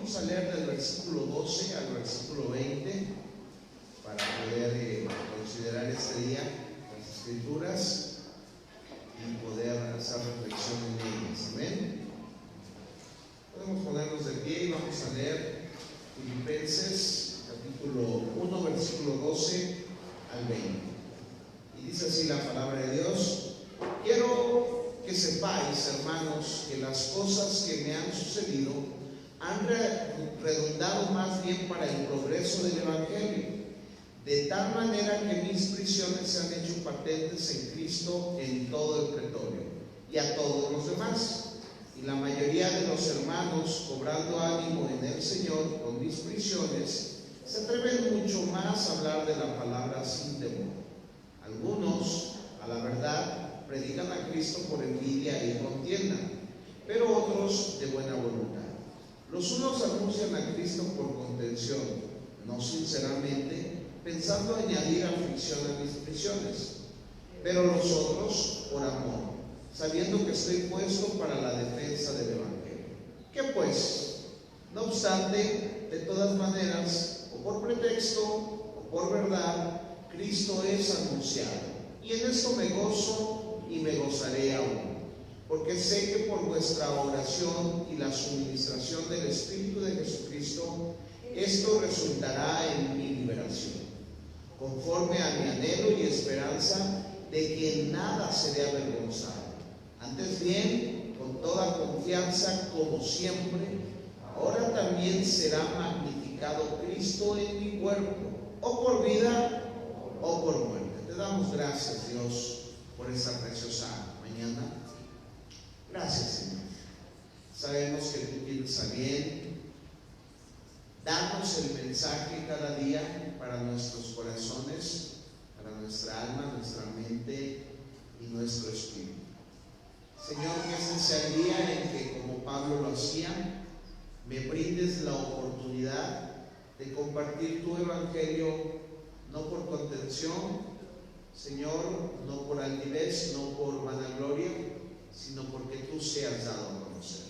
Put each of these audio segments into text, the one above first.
vamos a leer del versículo 12 al versículo 20 para poder considerar este día las Escrituras y poder hacer reflexión en ellas. Amén. Podemos ponernos de pie y vamos a leer Filipenses capítulo 1 versículo 12 al 20. Y dice así la palabra de Dios: quiero que sepáis, hermanos, que las cosas que me han sucedido han redundado más bien para el progreso del Evangelio, de tal manera que mis prisiones se han hecho patentes en Cristo en todo el pretorio y a todos los demás. Y la mayoría de los hermanos, cobrando ánimo en el Señor con mis prisiones, se atreven mucho más a hablar de la palabra sin temor. Algunos, a la verdad, predican a Cristo por envidia y contienda, pero otros de buena voluntad. Los unos anuncian a Cristo por contención, no sinceramente, pensando añadir aflicción a mis prisiones, pero los otros por amor, sabiendo que estoy puesto para la defensa del Evangelio. ¿Qué pues? No obstante, de todas maneras, o por pretexto o por verdad, Cristo es anunciado, y en esto me gozo y me gozaré aún, porque sé que por vuestra oración y la suministración del Espíritu de Jesucristo, esto resultará en mi liberación, conforme a mi anhelo y esperanza de que en nada seré avergonzado. Antes bien, con toda confianza, como siempre, ahora también será magnificado Cristo en mi cuerpo, o por vida o por muerte. Te damos gracias, Dios, por esta preciosa mañana. Gracias, Señor. Sabemos que tú tienes a bien darnos el mensaje cada día para nuestros corazones, para nuestra alma, nuestra mente y nuestro espíritu. Señor, que ese sea el día en que, como Pablo lo hacía, me brindes la oportunidad de compartir tu evangelio, no por contención, Señor, no por altivez, no por vanagloria, sino porque tú seas dado a conocer.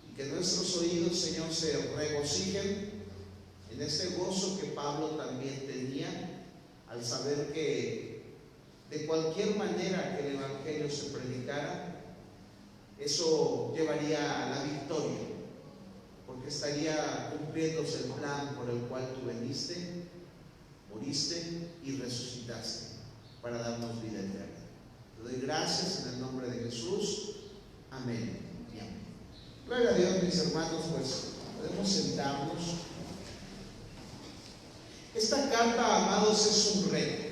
Y que nuestros oídos, Señor, se regocijen en ese gozo que Pablo también tenía al saber que de cualquier manera que el evangelio se predicara, eso llevaría a la victoria, porque estaría cumpliéndose el plan por el cual tú veniste, moriste y resucitaste para darnos vida eterna. Te doy gracias en el nombre de Jesús. Amén y amén. Gloria a Dios, mis hermanos, pues podemos sentarnos. Esta carta, amados, es un reto.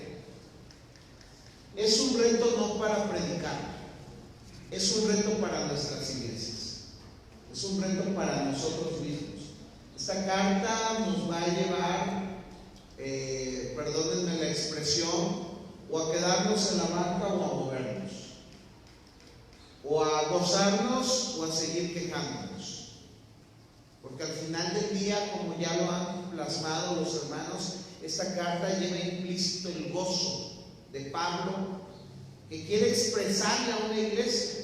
Es un reto no para predicar, es un reto para nuestras iglesias, es un reto para nosotros mismos. Esta carta nos va a llevar, perdónenme la expresión, o a quedarnos en la banca o a movernos, o a gozarnos o a seguir quejándonos, porque al final del día, como ya lo han plasmado los hermanos, esta carta lleva implícito el gozo de Pablo, que quiere expresarle a una iglesia.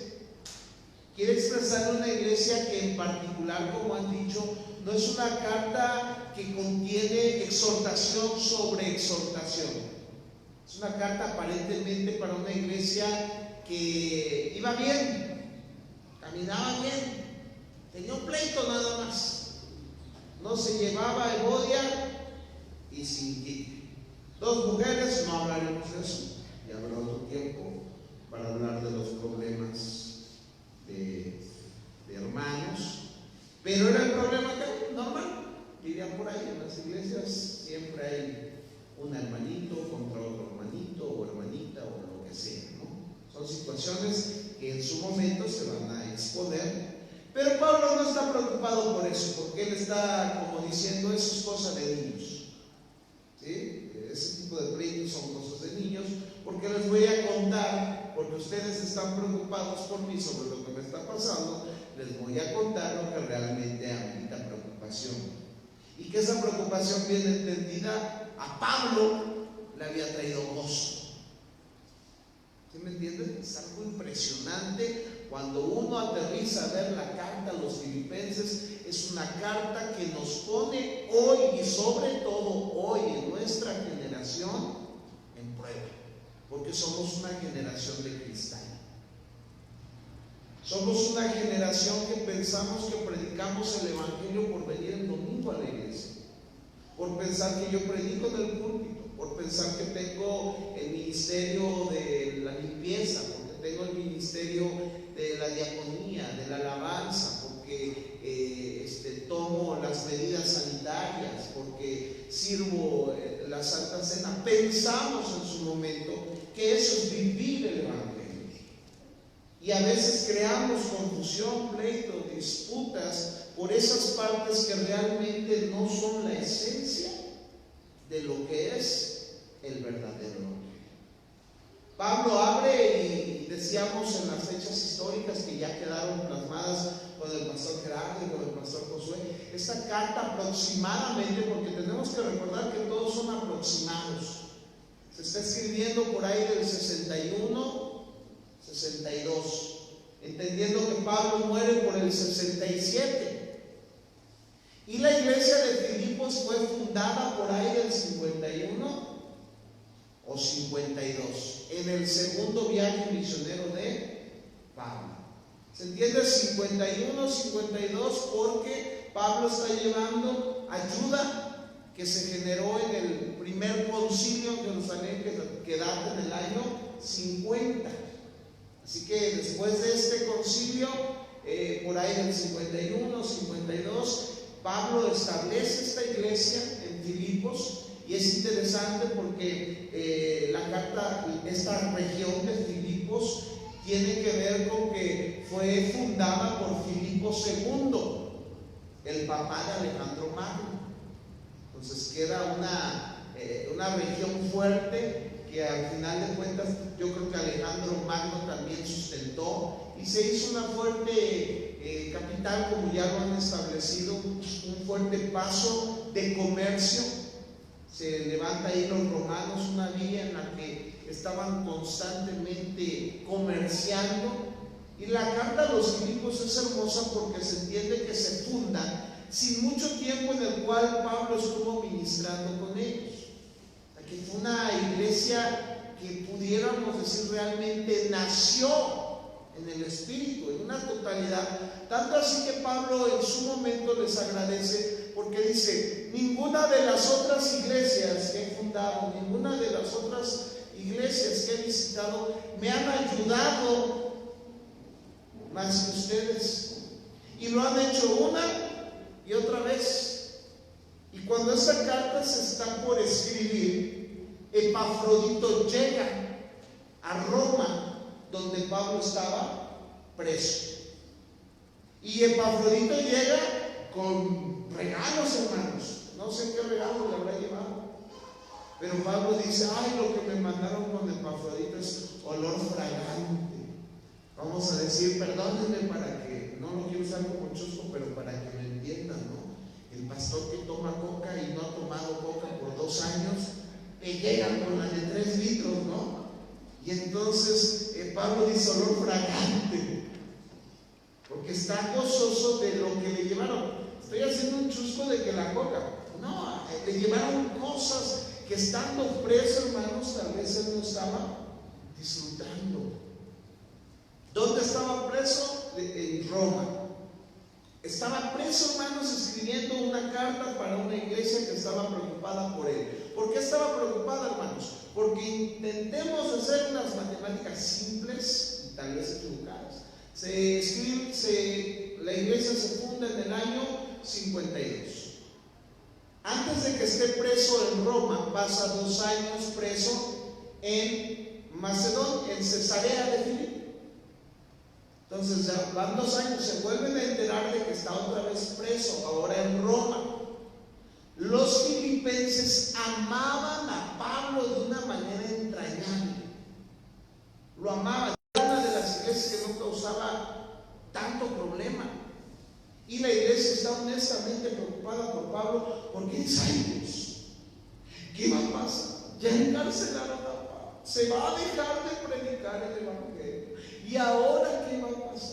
Quiere expresarle a una iglesia que en particular, como han dicho, no es una carta que contiene exhortación sobre exhortación. Es una carta aparentemente para una iglesia que iba bien, caminaba bien, tenía un pleito nada más. No se llevaba a Evodia y Sintique. Dos mujeres, no hablaremos de eso, ya habrá otro tiempo para hablar de los problemas de hermanos, pero era el problema que normal, dirían por ahí, en las iglesias siempre hay un hermanito contra otro hermanito o hermanita o lo que sea, ¿no? Son situaciones que en su momento se van a exponer, pero Pablo no está preocupado por eso, porque él está como diciendo, eso es cosa de niños, ¿sí? Ese tipo de pleitos son cosas de niños, porque les voy a contar, porque ustedes están preocupados por mí sobre lo que me está pasando, les voy a contar lo que realmente amerita preocupación. Y que esa preocupación bien entendida a Pablo le había traído gozo. ¿Sí me entienden? Es algo impresionante cuando uno aterriza a ver la carta a los filipenses, es una carta que nos pone hoy y sobre todo hoy en nuestra generación en prueba, porque somos una generación de cristal. Somos una generación que pensamos que predicamos el evangelio por venir el domingo a la iglesia, por pensar que yo predico en el púlpito, por pensar que tengo el ministerio de la limpieza, porque tengo el ministerio de la diaconía, de la alabanza, porque tomo las medidas sanitarias, porque sirvo la Santa Cena. Pensamos en su momento que eso es vivir el evangelio. Y a veces creamos confusión, pleitos, disputas por esas partes que realmente no son la esencia de lo que es el verdadero evangelio. Pablo abre, y decíamos en las fechas históricas que ya quedaron plasmadas con el pastor Gerardo y con el pastor Josué, esta carta aproximadamente, porque tenemos que recordar que todos son aproximados, se está escribiendo por ahí del 61, 62, entendiendo que Pablo muere por el 67, y la iglesia de Filipos fue fundada por ahí del 51 o 52, en el segundo viaje misionero de Pablo. ¿Se entiende? 51, 52, porque Pablo está llevando ayuda que se generó en el primer concilio en Jerusalén, que data en el año 50. Así que después de este concilio, por ahí del 51, 52, Pablo establece esta iglesia en Filipos. Y es interesante porque la carta, esta región de Filipos, tiene que ver con que fue fundada por Filipo II, el papá de Alejandro Magno. Entonces queda una región fuerte que al final de cuentas yo creo que Alejandro Magno también sustentó, y se hizo una fuerte capital, como ya lo han establecido, un fuerte paso de comercio. Se levanta ahí los romanos una vía en la que estaban constantemente comerciando. Y la carta a los Filipos es hermosa porque se entiende que se funda sin mucho tiempo en el cual Pablo estuvo ministrando con ellos. Aquí fue una iglesia que pudiéramos decir realmente nació en el Espíritu, en una totalidad. Tanto así que Pablo en su momento les agradece, porque dice: ninguna de las otras iglesias que he fundado, ninguna de las otras iglesias que he visitado me han ayudado más que ustedes, y lo han hecho una y otra vez. Y cuando esa carta se está por escribir, Epafrodito llega a Roma, donde Pablo estaba preso. Y Epafrodito llega con regalos, hermanos. No sé qué regalo le habrá llevado, pero Pablo dice: ay, lo que me mandaron con Epafrodito es olor fragante. Vamos a decir, perdónenme, para que no lo quiero usar como chusco, pero para que me entiendan, ¿no? El pastor que toma coca y no ha tomado coca por 2 años, llegan con la de 3 litros, ¿no? Y entonces Pablo dice olor fragante, porque está gozoso de lo que le llevaron. Estoy haciendo un chusco de que la coca, no, le llevaron cosas que estando preso, hermanos, tal vez él no estaba disfrutando. ¿Dónde estaba preso? En Roma. Estaba preso, hermanos, escribiendo una carta para una iglesia que estaba preocupada por él. ¿Por qué estaba preocupada, hermanos? Porque intentemos hacer unas matemáticas simples y tal vez equivocadas. La iglesia se funda en el año 52. Antes de que esté preso en Roma, pasa 2 años preso en Macedonia, en Cesarea de Filipo. Entonces ya van 2 años, se vuelven a enterar de que está otra vez preso, ahora en Roma. Los filipenses amaban a Pablo de una manera entrañable. Lo amaban. Era una de las iglesias que no causaba tanto problema. Y la iglesia está honestamente preocupada por Pablo, porque dice: ay, Dios, ¿qué va a pasar? Ya encarcelaron a Pablo, se va a dejar de predicar el evangelio. ¿Y ahora qué va a pasar?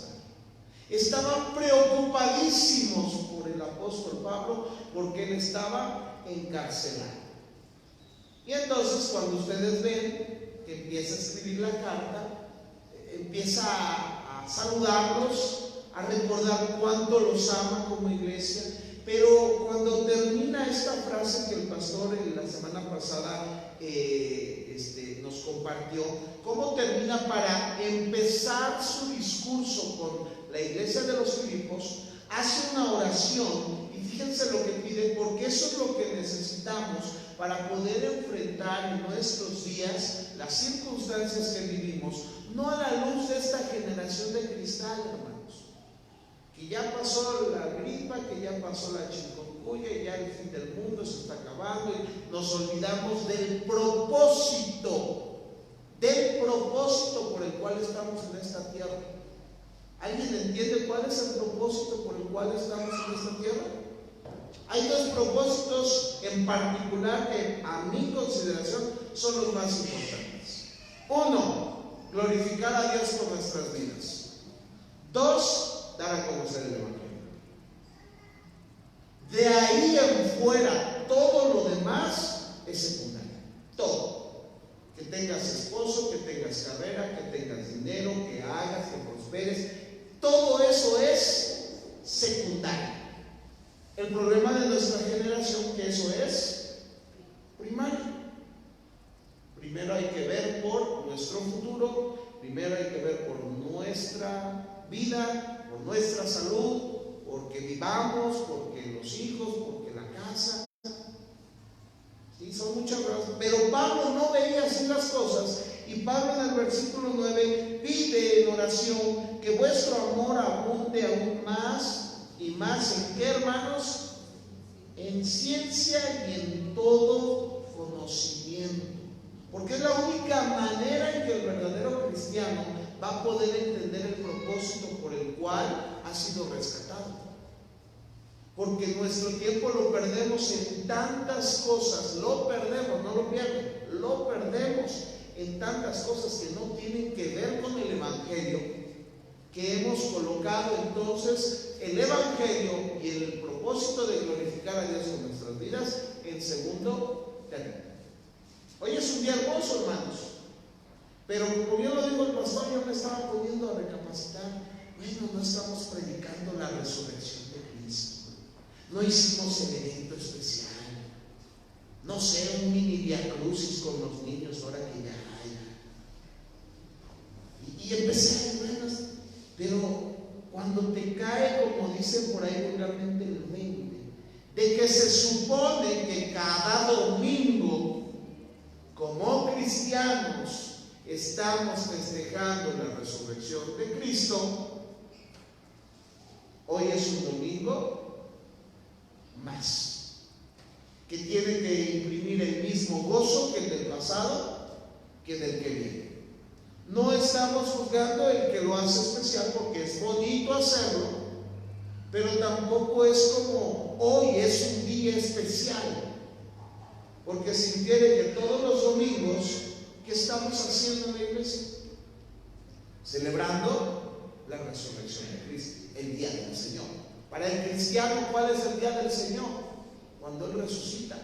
estaban preocupadísimos por el apóstol Pablo porque él estaba encarcelado. Y entonces cuando ustedes ven que empieza a escribir la carta, empieza a saludarlos, a recordar cuánto los ama como iglesia. Pero cuando termina esta frase que el pastor en la semana pasada nos compartió, cómo termina para empezar su discurso con la iglesia de los Filipos, hace una oración y fíjense lo que pide, porque eso es lo que necesitamos para poder enfrentar en nuestros días las circunstancias que vivimos, no a la luz de esta generación de cristal, hermanos, que ya pasó la gripa, que ya pasó la chikungunya, ya el fin del mundo se está acabando y nos olvidamos del propósito por el cual estamos en esta tierra. ¿Alguien entiende cuál es el propósito por el cual estamos en esta tierra? Hay dos propósitos en particular que a mi consideración son los más importantes. Uno, glorificar a Dios con nuestras vidas. Dos, dar a conocer el Evangelio. De ahí en fuera, todo lo demás es secundario. Todo. Que tengas esposo, que tengas carrera, que tengas dinero, que hagas, que prosperes, todo eso es secundario. El problema de nuestra generación que eso es primario. Primero hay que ver por nuestro futuro, primero hay que ver por nuestra vida, por nuestra salud, porque vivamos, porque los hijos, porque la casa. Sí, son muchas cosas. Pero Pablo no veía así las cosas. Y Pablo en el versículo 9 pide en oración que vuestro amor abunde aún más y más. ¿En qué, hermanos? En ciencia y en todo conocimiento. Porque es la única manera en que el verdadero cristiano va a poder entender el propósito por el cual ha sido rescatado. Porque nuestro tiempo lo perdemos en tantas cosas, lo perdemos, no lo pierden, lo perdemos en tantas cosas que no tienen que ver con el Evangelio, que hemos colocado entonces el Evangelio y el propósito de glorificar a Dios en nuestras vidas en segundo término. Hoy es un día hermoso, hermanos, pero como bien lo dijo el pastor, yo me estaba poniendo a recapacitar. Bueno, no estamos predicando la resurrección de Cristo. No hicimos el evento especial. No sé, un mini viacrucis con los niños ahora que ya hay. Y empecé, hermanos, pero cuando te cae, como dicen por ahí vulgarmente, el 20, de que se supone que cada domingo, como cristianos, estamos festejando la resurrección de Cristo, hoy es un domingo más, que tiene que imprimir el mismo gozo que el del pasado, que del que viene. No estamos juzgando el que lo hace especial, porque es bonito hacerlo, pero tampoco es como hoy es un día especial, porque si quiere que todos los domingos, ¿qué estamos haciendo en la iglesia? Celebrando la resurrección de Cristo, el día del Señor. Para el cristiano, ¿cuál es el día del Señor? Cuando Él resucita.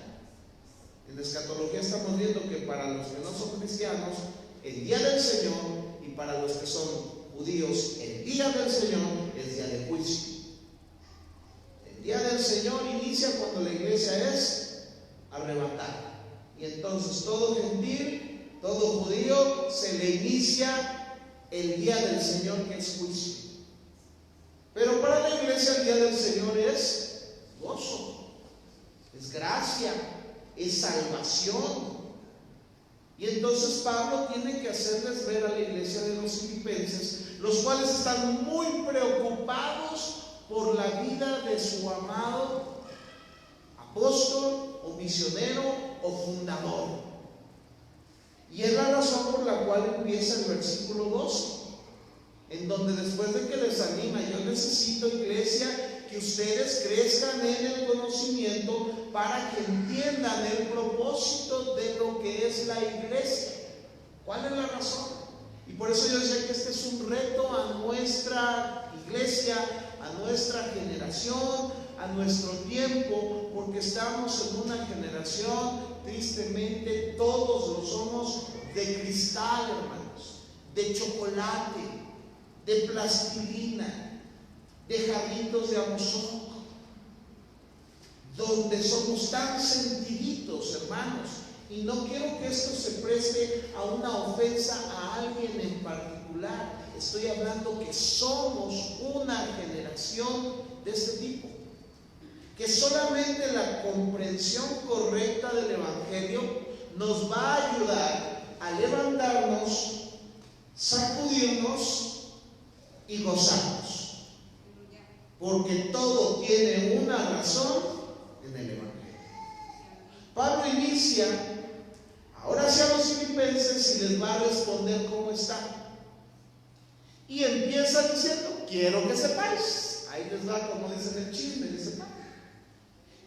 En la escatología estamos viendo que para los que no son cristianos, el día del Señor, y para los que son judíos, el día del Señor es día de juicio. El día del Señor inicia cuando la iglesia es arrebatada. Y entonces todo gentil, todo judío, se le inicia el día del Señor, que es juicio. Pero para la iglesia el día del Señor es gozo, es gracia, es salvación. Y entonces Pablo tiene que hacerles ver a la iglesia de los filipenses, los cuales están muy preocupados por la vida de su amado apóstol o misionero o fundador. Y es la razón por la cual empieza el versículo 12, en donde después de que les anima: yo necesito, iglesia, que ustedes crezcan en el conocimiento para que entiendan el propósito de lo que es la iglesia. ¿Cuál es la razón? Y por eso yo decía que este es un reto a nuestra iglesia, a nuestra generación, a nuestro tiempo, porque estamos en una generación, tristemente, todos lo somos, de cristal, hermanos, de chocolate, de plastilina, de jarritos de amozoc, donde somos tan sentiditos, hermanos. Y no quiero que esto se preste a una ofensa a alguien en particular. Estoy hablando que somos una generación de este tipo, que solamente la comprensión correcta del Evangelio nos va a ayudar a levantarnos, sacudirnos y gozarnos, porque todo tiene una razón en el Evangelio. Pablo inicia, ahora sí, a los filipenses y les va a responder cómo está. Y empieza diciendo: quiero que sepáis. Ahí les va, como dicen el chisme, dice Pablo.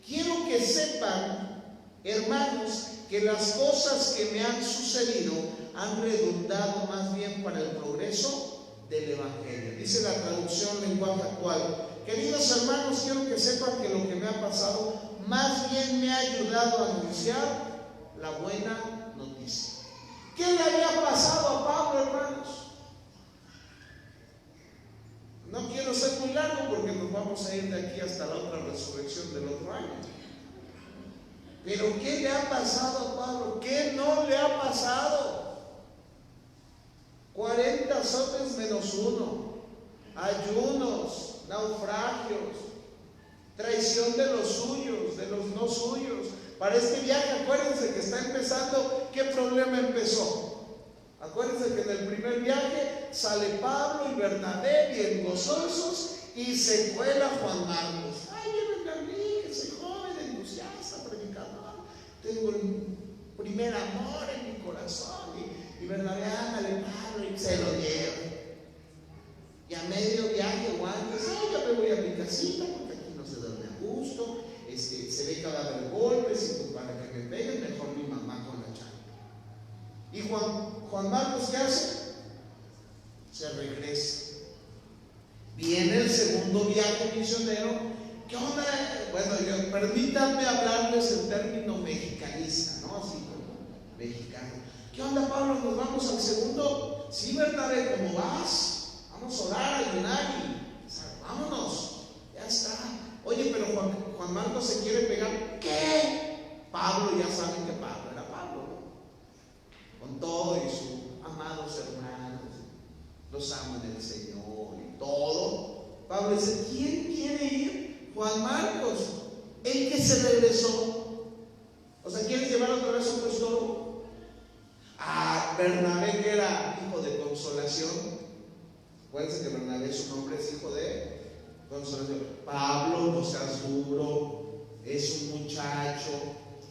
Quiero que sepan, hermanos, que las cosas que me han sucedido han redundado más bien para el progreso del Evangelio. Dice la traducción lenguaje actual: queridos hermanos, quiero que sepan que lo que me ha pasado más bien me ha ayudado a anunciar la buena noticia. ¿Qué le había pasado a Pablo, hermanos? No quiero ser muy largo porque nos vamos a ir de aquí hasta la otra resurrección del otro año. Pero ¿qué le ha pasado a Pablo? ¿Qué no le ha pasado? 40 azotes menos uno, ayunos, naufragios, traición de los suyos, de los no suyos. Para este viaje, acuérdense que está empezando. ¿Qué problema empezó? Acuérdense que en el primer viaje sale Pablo y Bernabé bien gozosos y se cuela Juan Marcos. Ay, llévenme a mí, que soy joven, entusiasta, predicador, tengo el primer amor en mi corazón. Y Bernabé, ándale, Pablo, y se lo lleva. Y a medio viaje o antes, yo me voy a mi casita porque aquí no se duerme a gusto, se ve cadáver golpes y pues para que me peguen, mejor mi mamá con la chamba. Y Juan Marcos, ¿qué hace? Se regresa. Viene el segundo viaje misionero. ¿Qué onda? Bueno, permítanme hablarles en término mexicanista, ¿no? Así como mexicano. ¿Qué onda, Pablo? ¿Nos vamos al segundo? Sí, Bernabé, ¿cómo vas? Vamos a orar, a ayunar y, o sea, vámonos. Ya está. Oye, pero Juan Marcos se quiere pegar. ¿Qué? Pablo, ya saben que Pablo era Pablo, ¿no? Con todo y sus amados hermanos, los amo en el Señor y todo. Pablo dice: ¿quién quiere ir? Juan Marcos, el que se regresó. O sea, ¿quieres llevar otra vez un estorbo? Ah, Bernabé, que era hijo de consolación. Acuérdense que Bernabé, su nombre es hijo de consolación. Pablo, no seas duro, es un muchacho.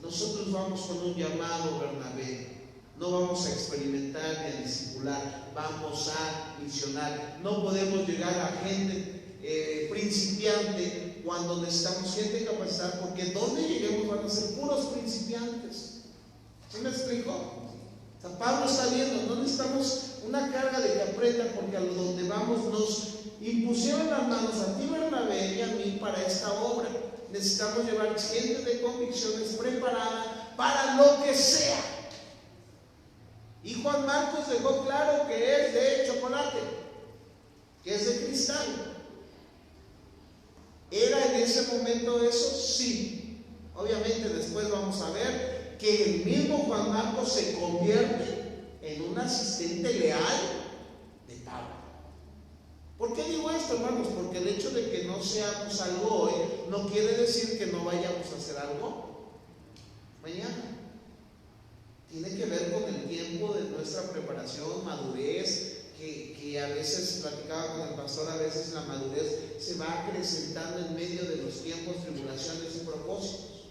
Nosotros vamos con un llamado, Bernabé. No vamos a experimentar ni a discipular, vamos a misionar. No podemos llegar a gente principiante cuando necesitamos gente capacitada, porque donde lleguemos van a ser puros principiantes. ¿Sí me explico? O sea, Pablo está viendo, no necesitamos una carga de que aprenda, porque a donde vamos nos impusieron las manos a ti, Bernabé, y a mí para esta obra. Necesitamos llevar gente de convicciones preparada para lo que sea. Y Juan Marcos dejó claro que es de chocolate, que es de cristal. ¿Era en ese momento eso? Sí. Obviamente después vamos a ver que el mismo Juan Marcos se convierte en un asistente leal de Pablo. ¿Por qué digo esto, hermanos? Porque el hecho de que no seamos algo hoy no quiere decir que no vayamos a hacer algo mañana. Tiene que ver con el tiempo de nuestra preparación, madurez, que a veces, platicaba con el pastor, a veces la madurez se va acrecentando en medio de los tiempos, tribulaciones y propósitos.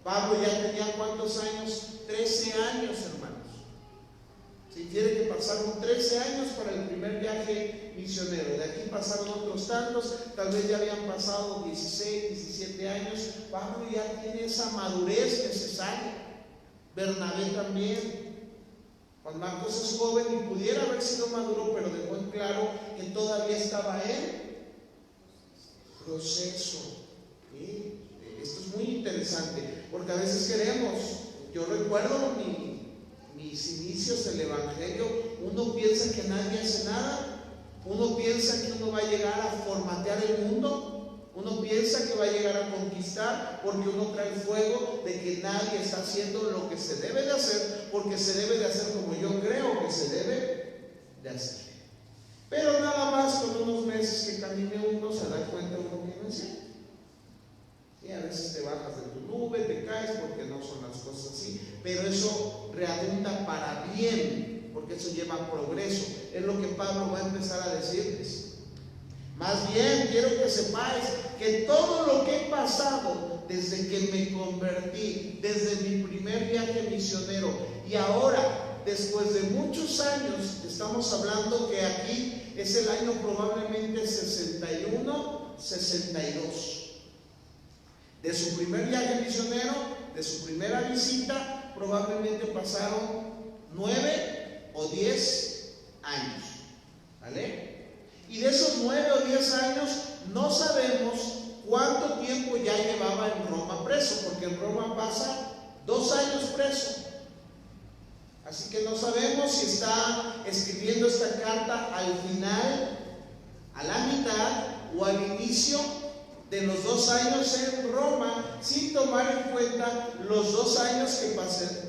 Pablo ya tenía ¿cuántos años? 13 años, hermanos. Si tiene que pasaron 13 años para el primer viaje misionero. De aquí pasaron otros tantos, tal vez ya habían pasado 16, 17 años. Pablo ya tiene esa madurez necesaria. Bernabé también. Juan Marcos es joven y pudiera haber sido maduro, pero dejó en claro que todavía estaba él proceso. ¿Sí? Esto es muy interesante, porque a veces queremos, yo recuerdo mis inicios del Evangelio, uno piensa que nadie hace nada, uno piensa que uno va a llegar a formatear el mundo, uno piensa que va a llegar a conquistar, porque uno trae el fuego de que nadie está haciendo lo que se debe de hacer, porque se debe de hacer como yo creo que se debe de hacer. Pero nada más con unos meses que camine uno se da cuenta uno que no es cierto. Y a veces te bajas de tu nube, te caes porque no son las cosas así, pero eso redunda para bien, porque eso lleva a progreso. Es lo que Pablo va a empezar a decirles. Más bien quiero que sepáis que todo lo que he pasado desde que me convertí, desde mi primer viaje misionero y ahora, después de muchos años, estamos hablando que aquí es el año probablemente 61, 62. De su primer viaje misionero, de su primera visita, probablemente pasaron 9 o 10 años. ¿Vale? Y de esos 9 o 10 años no sabemos cuánto tiempo ya llevaba en Roma preso, porque en Roma pasa 2 años preso. Así que no sabemos si está escribiendo esta carta al final, a la mitad o al inicio de los 2 años en Roma, sin tomar en cuenta los 2 años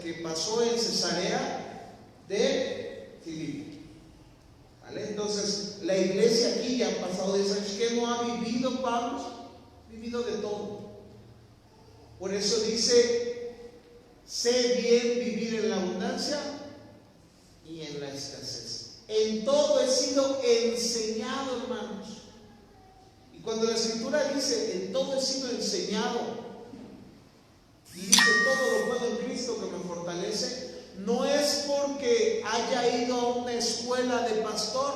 que pasó en Cesarea de Filipo. ¿Vale? Entonces, la iglesia aquí ya ha pasado 10 años. ¿Qué no ha vivido Pablo? Ha vivido de todo. Por eso dice: sé bien vivir en la abundancia y en la escasez. En todo he sido enseñado, hermanos. Y cuando la Escritura dice en todo he sido enseñado, y dice todo lo puedo en Cristo que me fortalece, no es porque haya ido a una escuela de pastor,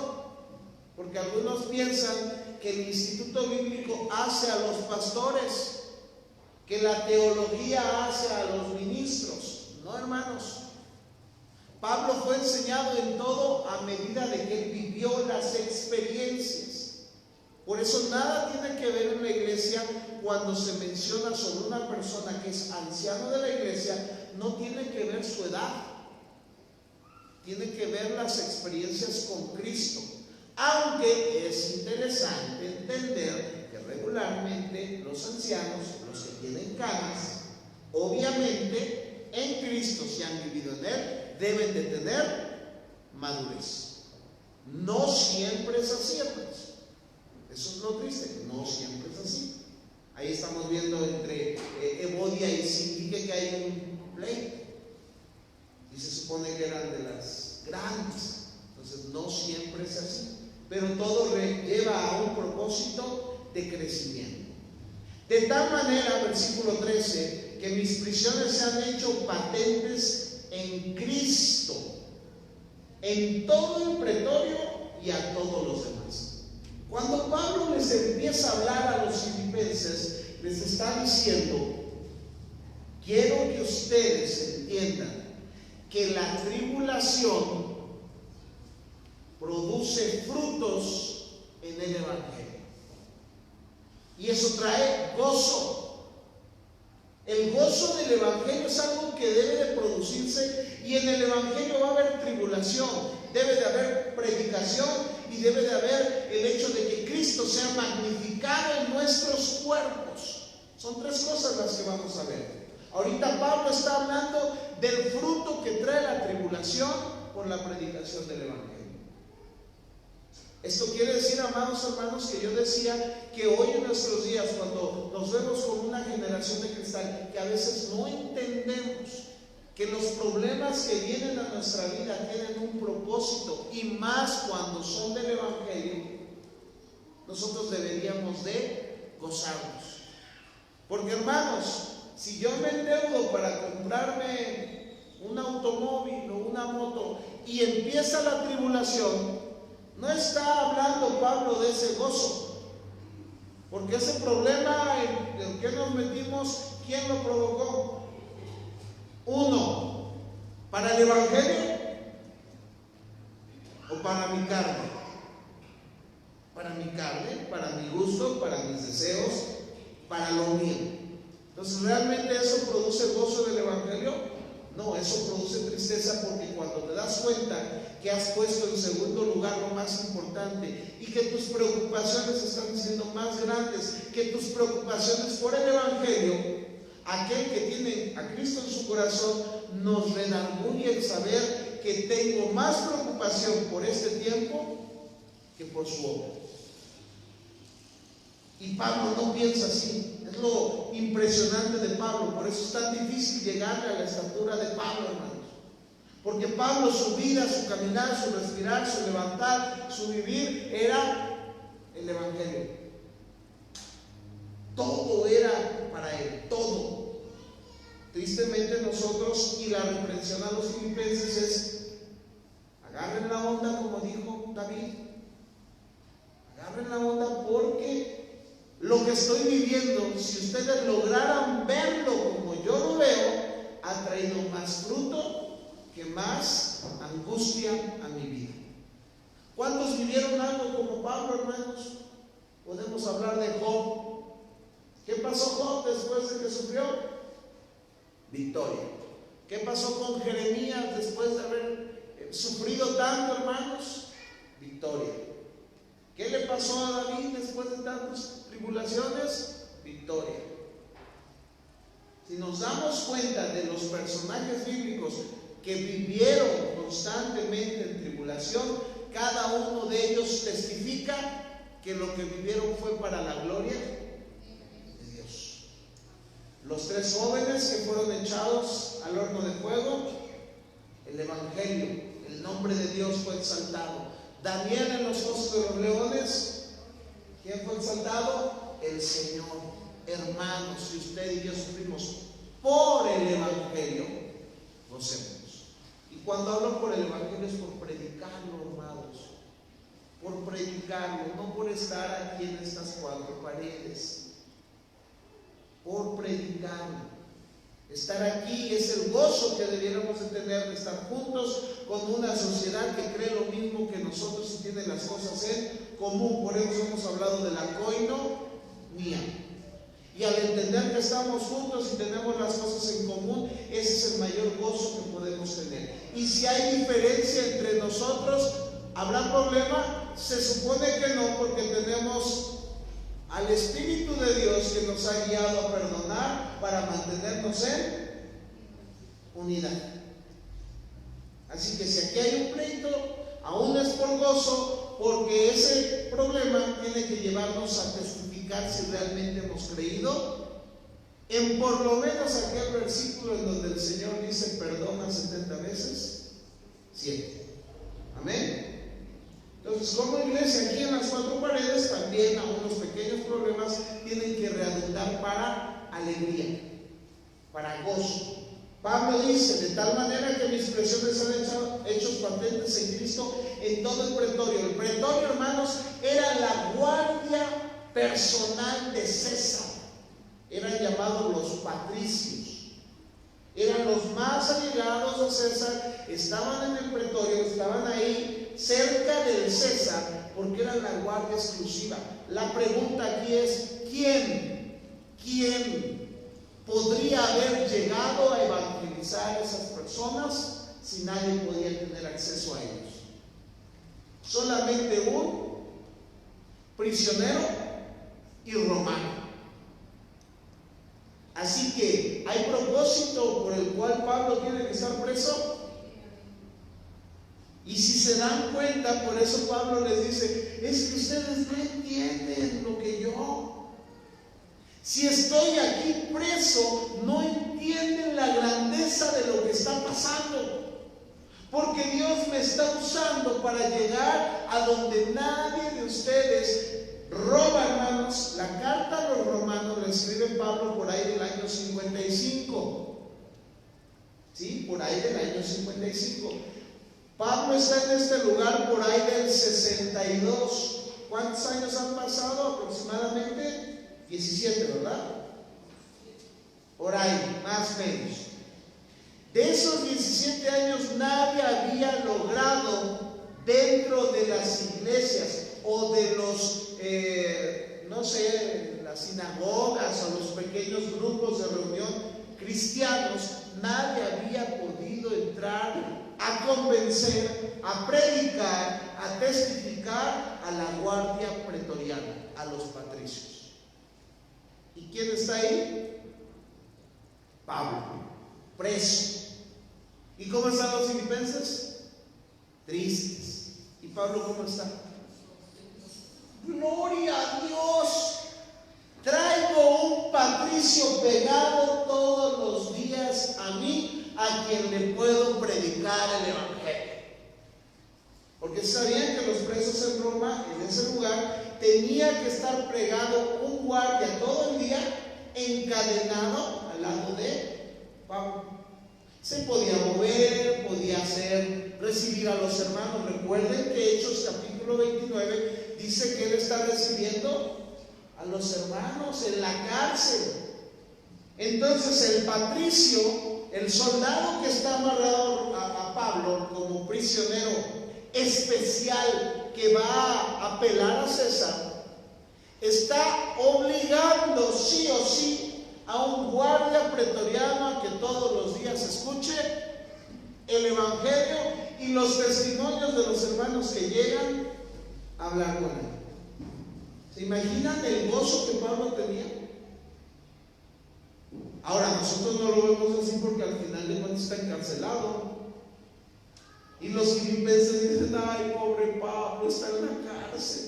porque algunos piensan que el instituto bíblico hace a los pastores, que la teología hace a los ministros. No, hermanos. Pablo fue enseñado en todo a medida de que él vivió las experiencias. Por eso nada tiene que ver en la iglesia cuando se menciona sobre una persona que es anciano de la iglesia, no tiene que ver su edad, tiene que ver las experiencias con Cristo. Aunque es interesante entender que regularmente los ancianos, los que tienen canas, obviamente en Cristo, si han vivido en Él, deben de tener madurez. No siempre es así, hermanos. Eso es lo triste, no siempre es así. Ahí estamos viendo entre Evodia y Síndique que hay un pleito, y se supone que eran de las grandes. Entonces no siempre es así, pero todo lleva a un propósito de crecimiento. De tal manera, versículo 13, que mis prisiones se han hecho patentes en Cristo, en todo el pretorio y a todos los demás. Cuando Pablo les empieza a hablar a los filipenses, les está diciendo: quiero que ustedes entiendan que la tribulación produce frutos en el Evangelio, y eso trae gozo. El gozo del Evangelio es algo que debe de producirse, y en el Evangelio va a haber tribulación, debe de haber predicación, y debe de haber el hecho de que Cristo sea magnificado en nuestros cuerpos. Son 3 cosas las que vamos a ver. Ahorita Pablo está hablando del fruto que trae la tribulación por la predicación del Evangelio. Esto quiere decir, amados hermanos, que yo decía que hoy en nuestros días, cuando nos vemos como una generación de cristal, que a veces no entendemos que los problemas que vienen a nuestra vida tienen un propósito, y más cuando son del Evangelio, nosotros deberíamos de gozarnos. Porque, hermanos, si yo me endeudo para comprarme un automóvil o una moto y empieza la tribulación, no está hablando Pablo de ese gozo, porque ese problema en el que nos metimos, ¿quién lo provocó? Uno, ¿para el Evangelio o para mi carne? para mi carne, para mi gusto, para mis deseos, para lo mío. Entonces, ¿realmente eso produce gozo del Evangelio? No, eso produce tristeza, porque cuando te das cuenta que has puesto en segundo lugar lo más importante y que tus preocupaciones están siendo más grandes que tus preocupaciones por el Evangelio, aquel que tiene a Cristo en su corazón nos redarguye el saber que tengo más preocupación por este tiempo que por su obra. Y Pablo no piensa así. Es lo impresionante de Pablo. Por eso es tan difícil llegarle a la estatura de Pablo, hermanos. Porque Pablo, su vida, su caminar, su respirar, su levantar, su vivir, era el Evangelio. Todo era para él, todo. Tristemente nosotros, y la reprensión a los filipenses es: agarren la onda, como dijo David. Agarren la onda, porque lo que estoy viviendo, si ustedes lograran verlo como yo lo veo, ha traído más fruto que más angustia a mi vida. ¿Cuántos vivieron algo como Pablo, hermanos? Podemos hablar de Job. ¿Qué pasó Job después de que sufrió? Victoria. ¿Qué pasó con Jeremías después de haber sufrido tanto, hermanos? Victoria. ¿Qué le pasó a David después de tantas tribulaciones? Victoria. Si nos damos cuenta de los personajes bíblicos que vivieron constantemente en tribulación, cada uno de ellos testifica que lo que vivieron fue para la gloria de Dios. Los 3 jóvenes que fueron echados al horno de fuego, el Evangelio, el nombre de Dios fue exaltado. Daniel en los fosas de los leones, ¿quién fue exaltado? El Señor. Hermanos, si usted y yo sufrimos por el Evangelio, gocemos. Y cuando hablo por el Evangelio es por predicarlo, hermanos, por predicarlo, no por estar aquí en estas 4 paredes, por predicarlo. Estar aquí es el gozo que debiéramos de tener, de estar juntos con una sociedad que cree lo mismo que nosotros y tiene las cosas en común. Por eso hemos hablado de la coinonía. Y al entender que estamos juntos y tenemos las cosas en común, ese es el mayor gozo que podemos tener. Y si hay diferencia entre nosotros, ¿habrá problema? Se supone que no, porque tenemos al Espíritu de Dios que nos ha guiado a perdonar para mantenernos en unidad. Así que si aquí hay un pleito, aún es por gozo, porque ese problema tiene que llevarnos a testificar si realmente hemos creído en por lo menos aquel versículo en donde el Señor dice: perdona 70 veces 7. Amén. Entonces, como iglesia, aquí en las 4 paredes, también aún los pequeños problemas tienen que redundar para alegría, para gozo. Pablo dice: de tal manera que mis presiones han hechos patentes en Cristo en todo el pretorio. El pretorio, hermanos, era la guardia personal de César. Eran llamados los patricios. Eran los más allegados a César, estaban en el pretorio, estaban ahí cerca del César, porque eran la guardia exclusiva. La pregunta aquí es: ¿quién podría haber llegado a evangelizar a esas personas si nadie podía tener acceso a ellos? Solamente un prisionero y romano. Así que, ¿hay propósito por el cual Pablo tiene que estar preso? Y si se dan cuenta, por eso Pablo les dice: es que ustedes no entienden lo que yo. Si estoy aquí preso, no entienden la grandeza de lo que está pasando. Porque Dios me está usando para llegar a donde nadie de ustedes roba, hermanos. La carta a los romanos la escribe Pablo por ahí del año 55. ¿Sí? Por ahí del año 55. Pablo está en este lugar por ahí del 62. ¿Cuántos años han pasado? Aproximadamente 17, ¿verdad? Por ahí, más o menos. De esos 17 años nadie había logrado dentro de las iglesias o de los, no sé, las sinagogas o los pequeños grupos de reunión cristianos, nadie había podido entrar a convencer, a predicar, a testificar a la guardia pretoriana, a los patricios. ¿Y quién está ahí? Pablo, preso. ¿Y cómo están los filipenses? Tristes. ¿Y Pablo cómo está? Gloria a Dios. Traigo un patricio pegado todos los días a mí, a quien le puedo predicar el evangelio. Porque sabían que los presos en Roma, en ese lugar, tenía que estar pegado un guardia todo el día, encadenado al lado de Pablo. Se podía mover, podía hacer, recibir a los hermanos. Recuerden que Hechos capítulo 29 dice que él está recibiendo a los hermanos en la cárcel. Entonces el patricio, el soldado que está amarrado a Pablo como prisionero especial que va a apelar a César, está obligando sí o sí a un guardia pretoriano a que todos los días escuche el evangelio y los testimonios de los hermanos que llegan a hablar con él. ¿Se imaginan el gozo que Pablo tenía? Ahora, nosotros no lo vemos así porque al final de cuentas está encarcelado. Y los filipenses dicen: ay, pobre Pablo, está en la cárcel.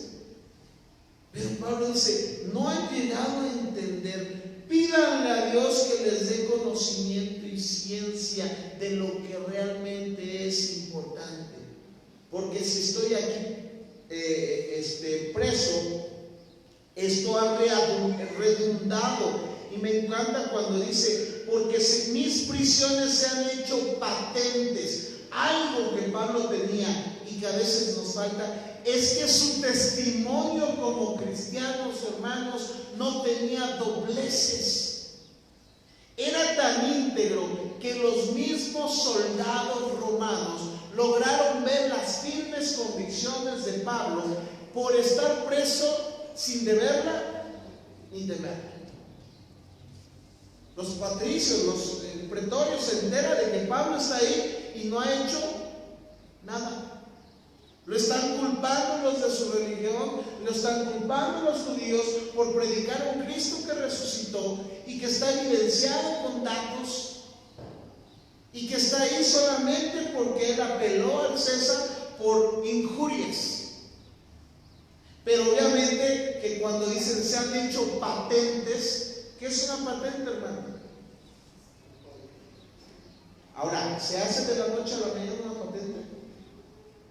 Pero Pablo dice: no han llegado a entender. Pídanle a Dios que les dé conocimiento y ciencia de lo que realmente es importante. Porque si estoy aquí preso, esto ha redundado. Y me encanta cuando dice: porque mis prisiones se han hecho patentes. Algo que Pablo tenía y que a veces nos falta es que su testimonio como cristianos, hermanos, no tenía dobleces. Era tan íntegro que los mismos soldados romanos lograron ver las firmes convicciones de Pablo por estar preso sin deberla ni temerla. Los patricios, los pretorios se enteran de que Pablo está ahí y no ha hecho nada. Lo están culpando los de su religión, lo están culpando los judíos por predicar a un Cristo que resucitó y que está evidenciado con datos y que está ahí solamente porque él apeló al César por injurias. Pero obviamente que cuando dicen se han hecho patentes, ¿qué es una patente, hermano? Ahora, ¿se hace de la noche a la mañana una patente?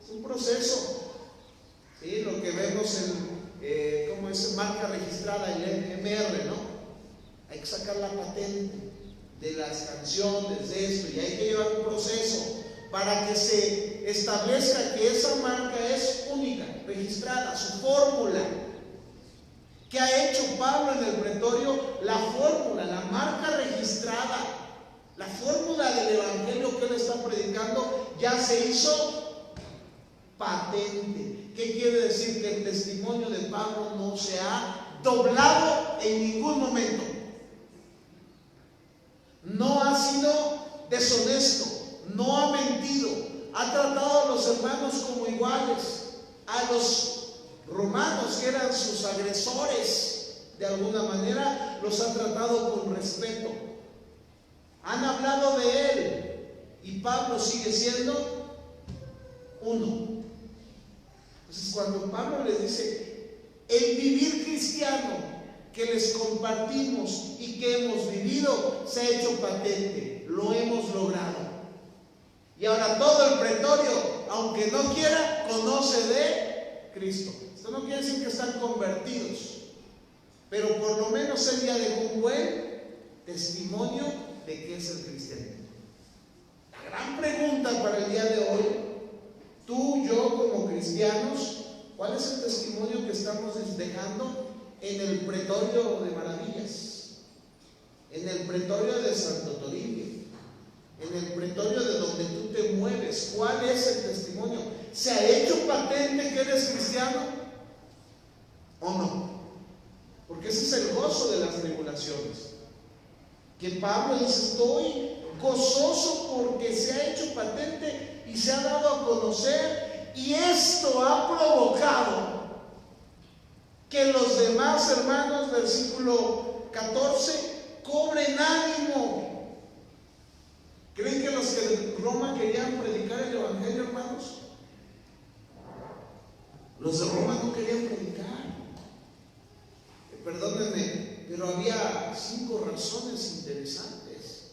Es un proceso. ¿Sí? Lo que vemos en, ¿cómo es? Marca registrada, el MR, ¿no? Hay que sacar la patente de las canciones, de esto, y hay que llevar un proceso para que se establezca que esa marca es única, registrada, su fórmula. ¿Qué ha hecho Pablo en el pretorio? La fórmula, la marca registrada, la fórmula del evangelio que él está predicando ya se hizo patente. ¿Qué quiere decir? Que el testimonio de Pablo no se ha doblado en ningún momento. No ha sido deshonesto, no ha mentido, ha tratado a los hermanos como iguales, a los romanos que eran sus agresores, de alguna manera los ha tratado con respeto. Han hablado de él y Pablo sigue siendo uno. Entonces, cuando Pablo les dice el vivir cristiano que les compartimos y que hemos vivido se ha hecho patente, lo hemos logrado. Y ahora todo el pretorio, aunque no quiera, conoce de Cristo. Esto no quiere decir que están convertidos, pero por lo menos él ya dejó un buen testimonio de qué es el cristianismo. La gran pregunta para el día de hoy, tú, yo como cristianos, ¿cuál es el testimonio que estamos dejando en el pretorio de Maravillas, en el pretorio de Santo Toribio, en el pretorio de donde tú te mueves? ¿Cuál es el testimonio? ¿Se ha hecho patente que eres cristiano? ¿O no? Porque ese es el gozo de las tribulaciones. Que Pablo dice: estoy gozoso porque se ha hecho patente y se ha dado a conocer, y esto ha provocado que los demás hermanos, versículo 14, cobren ánimo. ¿Creen que los que de Roma querían predicar el evangelio, hermanos? Los de Roma no querían predicar. Perdónenme, pero había 5 razones interesantes.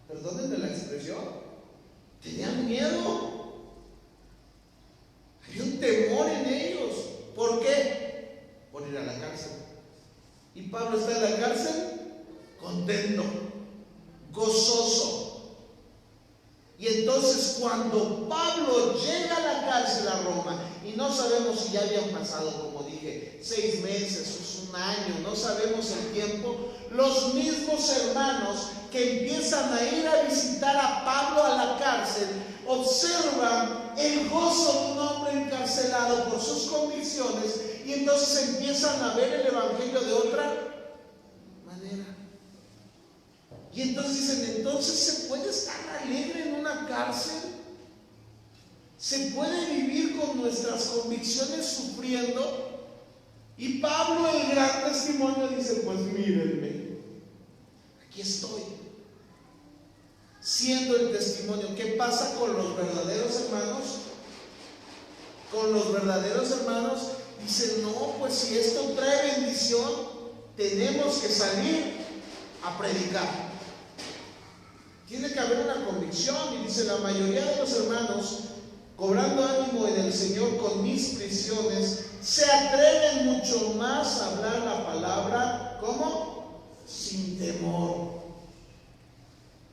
Perdónenme la expresión. Tenían miedo. Había un temor en ellos. ¿Por qué? Por ir a la cárcel. Y Pablo está en la cárcel contento, gozoso. Y entonces cuando Pablo llega a la cárcel a Roma, y no sabemos si ya habían pasado, como dije, 6 meses, un año, no sabemos el tiempo, los mismos hermanos que empiezan a ir a visitar a Pablo a la cárcel observan el gozo de un hombre encarcelado por sus convicciones, y entonces empiezan a ver el evangelio de otra manera. Y entonces dicen: entonces se puede estar alegre en una cárcel, se puede vivir con nuestras convicciones sufriendo. Y Pablo, el gran testimonio, dice: pues mírenme, aquí estoy, siendo el testimonio. ¿Qué pasa con los verdaderos hermanos? Con los verdaderos hermanos dicen: no, pues si esto trae bendición, tenemos que salir a predicar. Tiene que haber una convicción. Y dice: la mayoría de los hermanos, cobrando ánimo en el Señor con mis prisiones, se atreven mucho más a hablar la palabra, ¿cómo? Sin temor.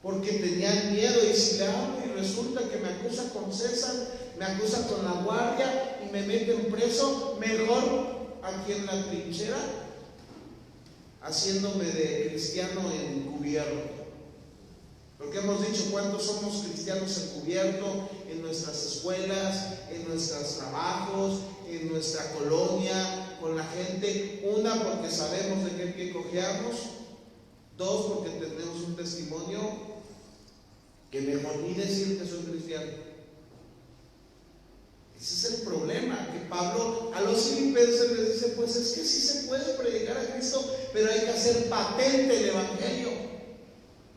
Porque tenían miedo. Y si le hablo y resulta que me acusa con César, me acusa con la guardia y me meten preso, mejor aquí en la trinchera, haciéndome de cristiano encubierto. Porque hemos dicho: ¿cuántos somos cristianos encubiertos en nuestras escuelas, en nuestros trabajos, en nuestra colonia, con la gente? 1, porque sabemos de qué pie cojeamos. 2, porque tenemos un testimonio que mejor ni decir que soy cristiano. Ese es el problema, que Pablo a los filipenses les dice: pues es que sí se puede predicar a Cristo, pero hay que hacer patente el evangelio.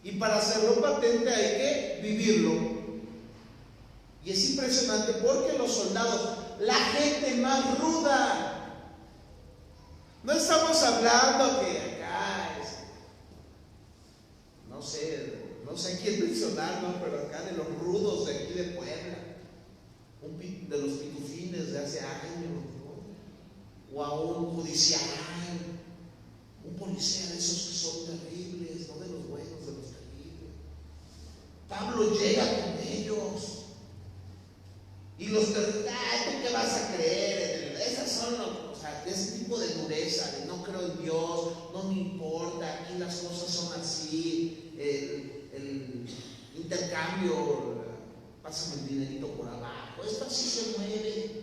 Y para hacerlo patente hay que vivirlo. Y es impresionante porque los soldados, la gente más ruda, no estamos hablando que acá no sé a quién mencionar, ¿no? Pero acá de los rudos de aquí de Puebla, de los pitufines de hace años, ¿no? O a un judicial, un policía de esos que son terribles, no de los buenos, de los terribles. Pablo llega con ellos y los terribles: ¿tú qué vas a creer? Esas son, o sea, de ese tipo de dureza, de no creo en Dios, no me importa, aquí las cosas son así, el intercambio, pásame el dinerito por abajo, esto así se mueve.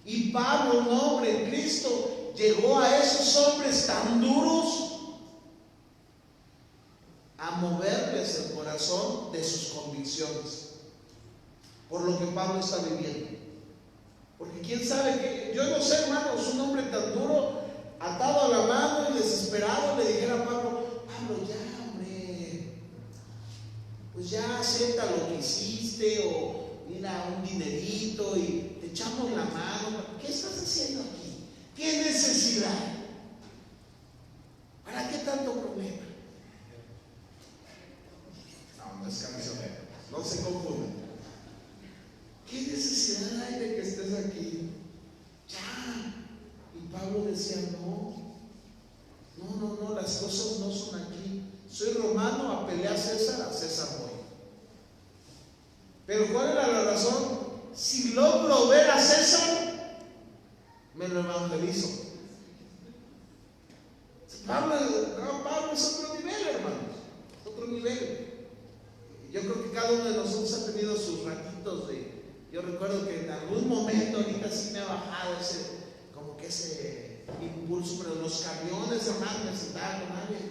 Y Pablo, un hombre en Cristo, llegó a esos hombres tan duros a moverles el corazón de sus convicciones, por lo que Pablo está viviendo. Porque quién sabe que, yo no sé, hermanos, un hombre tan duro, atado a la mano y desesperado, le dijera a Pablo: Pablo, ya, hombre, pues ya acepta lo que hiciste, o mira, un dinerito y te echamos la mano. ¿Qué estás haciendo aquí? ¿Qué necesidad? ¿Para qué tanto problema? No es cancionero, no se confundan. ¿Qué necesidad hay de que estés aquí? Ya. Y Pablo decía: no, las cosas no son aquí. Soy romano, apelé a César voy. Pero ¿cuál era la razón? Si logro ver a César, me lo evangelizo. Pablo es otro nivel, hermanos, otro nivel. Yo creo que cada uno de nosotros ha tenido sus ratitos de... Yo recuerdo que en algún momento, ahorita sí me ha bajado ese, como que ese impulso, pero los camiones, hermano, me sentaba con alguien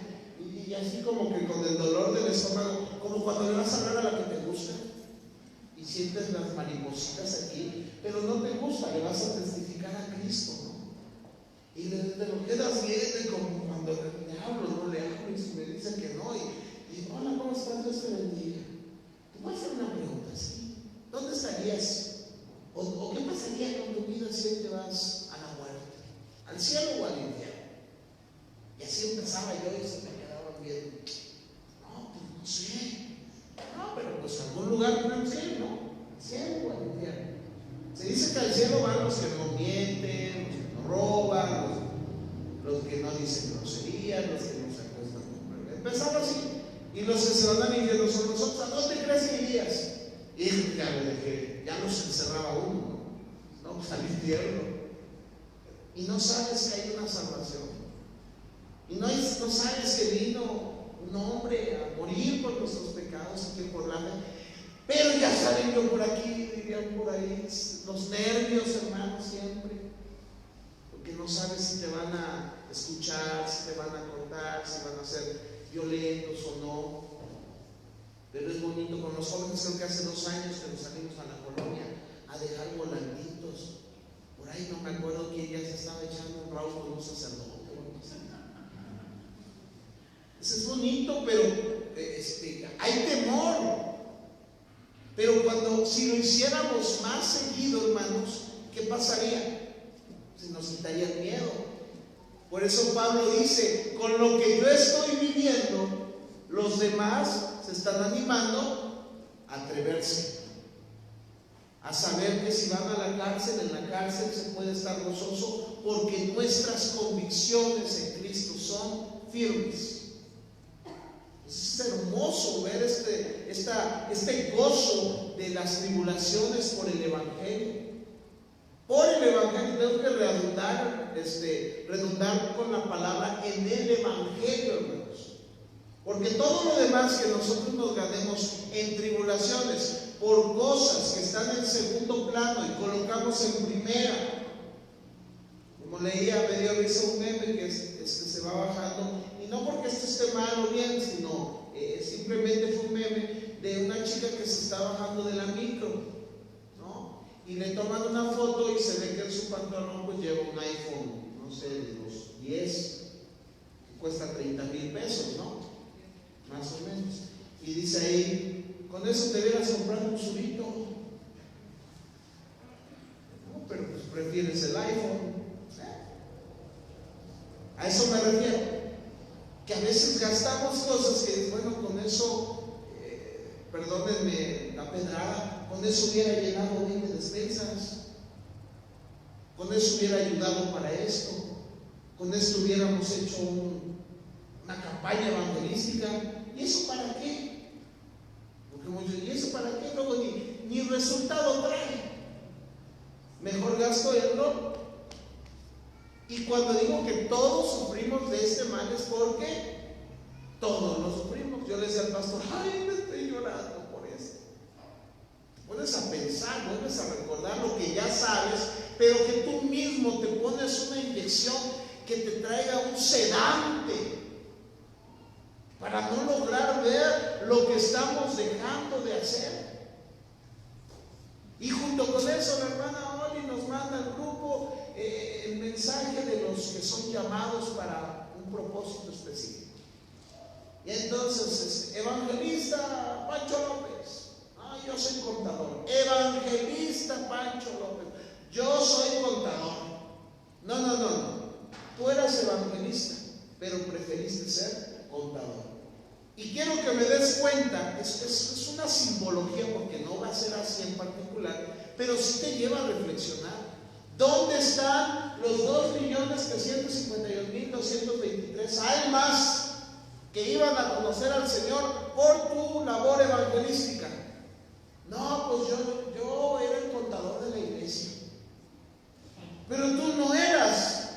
y así como que con el dolor del estómago, como cuando le vas a hablar a la que te gusta y sientes las maripositas aquí, pero no te gusta, le vas a testificar a Cristo, ¿no? Y te lo quedas viendo y como cuando le hablo, no le hablo y me dice que no, y hola, ¿cómo estás? Dios te bendiga. Te voy a hacer una pregunta, ¿sí? ¿Dónde estarías? ¿O qué pasaría con tu vida si hoy te vas a la muerte? ¿Al cielo o al infierno? Y así empezaba yo y se me quedaban viendo. No, pues no sé. No, pero pues a algún lugar tenemos que ir, ¿no? ¿Al cielo o al infierno? Se dice que al cielo van los que no mienten, los que no roban, los que no dicen groserías, los que no se acuestan con bebé. Empezaba así. Y los que se van al infierno son nosotros. ¿A dónde crees que irías? Y ya le dije, ya nos encerraba uno, ¿no? Pues al infierno. Y no sabes que hay una salvación. Y no sabes que vino un hombre a morir por nuestros pecados y que por la fe. Pero ya saben yo por aquí, dirían por ahí, los nervios, hermanos, siempre. Porque no sabes si te van a escuchar, si te van a cortar, si van a ser violentos o no. Pero es bonito con los jóvenes. Creo que hace 2 años que nos salimos a la colonia a dejar volantitos. Por ahí no me acuerdo quién ya se estaba echando un rabo con un sacerdote. Eso es bonito, pero hay temor. Pero si lo hiciéramos más seguido, hermanos, ¿qué pasaría? Se nos quitaría el miedo. Por eso Pablo dice, con lo que yo estoy viviendo, los demás se están animando a atreverse, a saber que si van a la cárcel, en la cárcel se puede estar gozoso, porque nuestras convicciones en Cristo son firmes. Es hermoso ver este gozo de las tribulaciones por el Evangelio. Por el Evangelio, tengo que redundar con la palabra en el Evangelio, hermanos. Porque todo lo demás que nosotros nos ganemos en tribulaciones por cosas que están en segundo plano y colocamos en primera, como leía, me dio risa un meme que se va bajando, y no porque esto esté mal o bien, sino simplemente fue un meme de una chica que se está bajando de la micro, ¿no? Y le toman una foto y se ve que en su pantalón pues lleva un iPhone, no sé, de los 10, que cuesta 30,000 pesos, ¿no? Más o menos. Y dice ahí, con eso te hubieras comprado un surito. No, pero pues prefieres el iPhone. A eso me refiero. Que a veces gastamos cosas que, bueno, con eso, perdónenme la pedrada, con eso hubiera llenado bien de despensas, con eso hubiera ayudado para esto, con esto hubiéramos hecho una campaña evangelística. ¿Y eso para qué? Porque muchos dicen, ¿y eso para qué? Luego ni resultado trae. Mejor gasto el no. Y cuando digo que todos sufrimos de este mal es porque todos lo sufrimos. Yo le decía al pastor, ay, me estoy llorando por esto. Vuelves a pensar, vuelves a recordar lo que ya sabes, pero que tú mismo te pones una inyección que te traiga un sedante para no lograr ver lo que estamos dejando de hacer. Y junto con eso, la hermana Oli nos manda al grupo el mensaje de los que son llamados para un propósito específico. Y entonces, evangelista Pancho López, yo soy contador. Evangelista Pancho López, yo soy contador. No. Tú eras evangelista, pero preferiste ser contador. Y quiero que me des cuenta, es una simbología porque no va a ser así en particular, pero sí te lleva a reflexionar. ¿Dónde están los 2.351.223 almas que iban a conocer al Señor por tu labor evangelística? No, pues yo era el contador de la iglesia. Pero tú no eras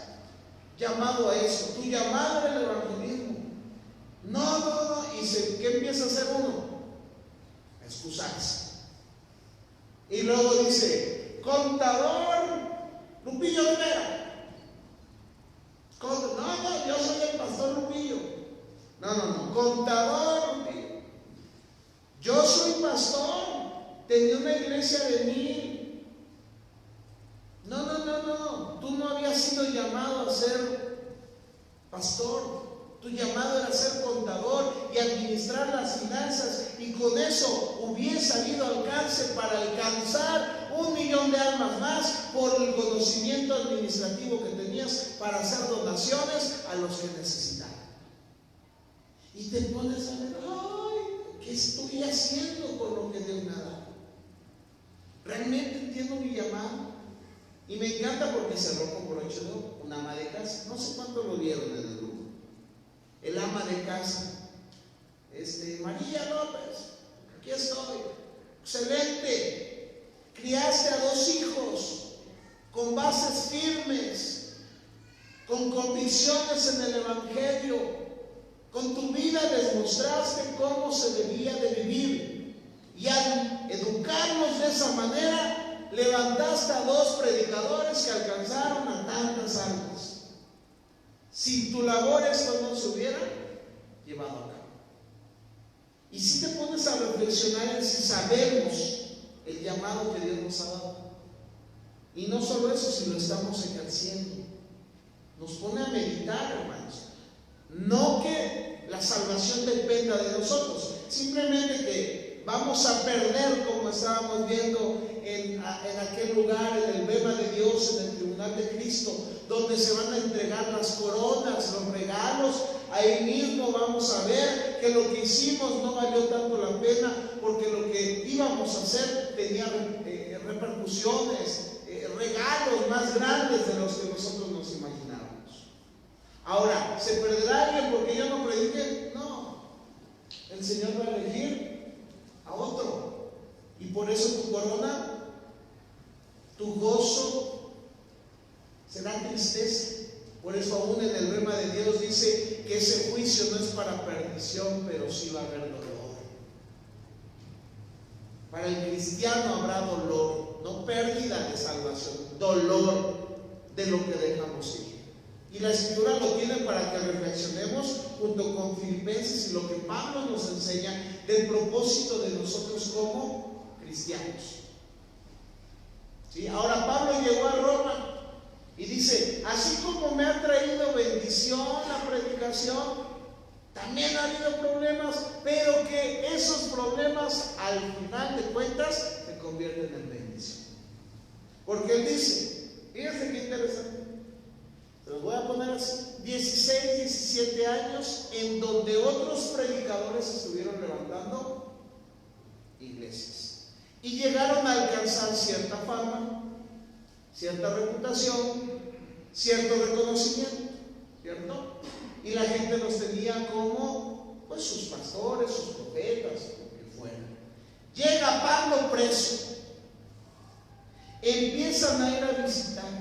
llamado a eso, tu llamado era el evangelismo. No. ¿Y qué empieza a hacer uno? A excusarse. Y luego dice, contador Lupillo Rivera. No, yo soy el pastor Lupillo. No, contador Lupillo. Yo soy pastor, tenía una iglesia de 1000. No, tú no habías sido llamado a ser pastor. Tu llamado era ser contador y administrar las finanzas, y con eso hubiese habido alcance para alcanzar 1,000,000 de almas más por el conocimiento administrativo que tenías para hacer donaciones a los que necesitaban. Y te pones a ver, ¿qué estoy haciendo con lo que Dios me ha dado? ¿Realmente entiendo mi llamado? Y me encanta porque se rompo por hecho de un ama de casa. No sé cuánto lo vieron en el grupo. El ama de casa, María López, aquí estoy. Excelente. Criaste a 2 hijos con bases firmes, con convicciones en el Evangelio. Con tu vida les mostraste cómo se debía de vivir, y al educarnos de esa manera levantaste a 2 predicadores que alcanzaron a tantas almas. Sin tu labor esto no se hubiera llevado a cabo. Y si te pones a reflexionar en si sabemos el llamado que Dios nos ha dado, y no solo eso, si lo estamos ejerciendo, nos pone a meditar, hermanos. No que la salvación dependa de nosotros, simplemente que vamos a perder, como estábamos viendo en aquel lugar, en el bema de Dios, en el tribunal de Cristo, donde se van a entregar las coronas, los regalos. Ahí mismo vamos a ver que lo que hicimos no valió tanto la pena, porque lo que íbamos a hacer tenía repercusiones, regalos más grandes de los que nosotros nos imaginábamos. Ahora, ¿se perderá alguien porque yo no predique? No, el Señor va a elegir a otro, y por eso tu corona, tu gozo será tristeza. Por eso aún en el rema de Dios dice que ese juicio no es para perdición, pero sí va a haber dolor. Para el cristiano habrá dolor, no pérdida de salvación, dolor de lo que dejamos ir. Y la Escritura lo tiene para que reflexionemos junto con Filipenses y lo que Pablo nos enseña del propósito de nosotros como cristianos. ¿Sí? Ahora Pablo llegó a Roma y dice, así como me ha traído bendición la predicación, también ha habido problemas, pero que esos problemas al final de cuentas se convierten en bendición. Porque él dice, fíjense qué interesante, se los voy a poner así, 16, 17 años en donde otros predicadores estuvieron levantando iglesias y llegaron a alcanzar cierta fama, cierta reputación, cierto reconocimiento, ¿cierto? Y la gente los tenía como pues sus pastores, sus profetas, lo que fuera. Llega Pablo preso, empiezan a ir a visitar.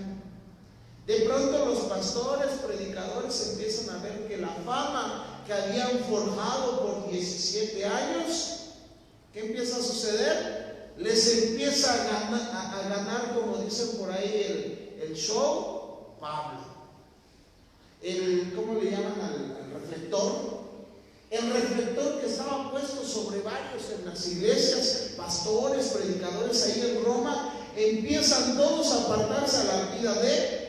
De pronto los pastores, predicadores empiezan a ver que la fama que habían forjado por 17 años, ¿qué empieza a suceder? Les empieza a ganar, como dicen por ahí, el show, Pablo. ¿Cómo le llaman al reflector? El reflector que estaba puesto sobre varios en las iglesias, pastores, predicadores ahí en Roma, empiezan todos a apartarse a la vida de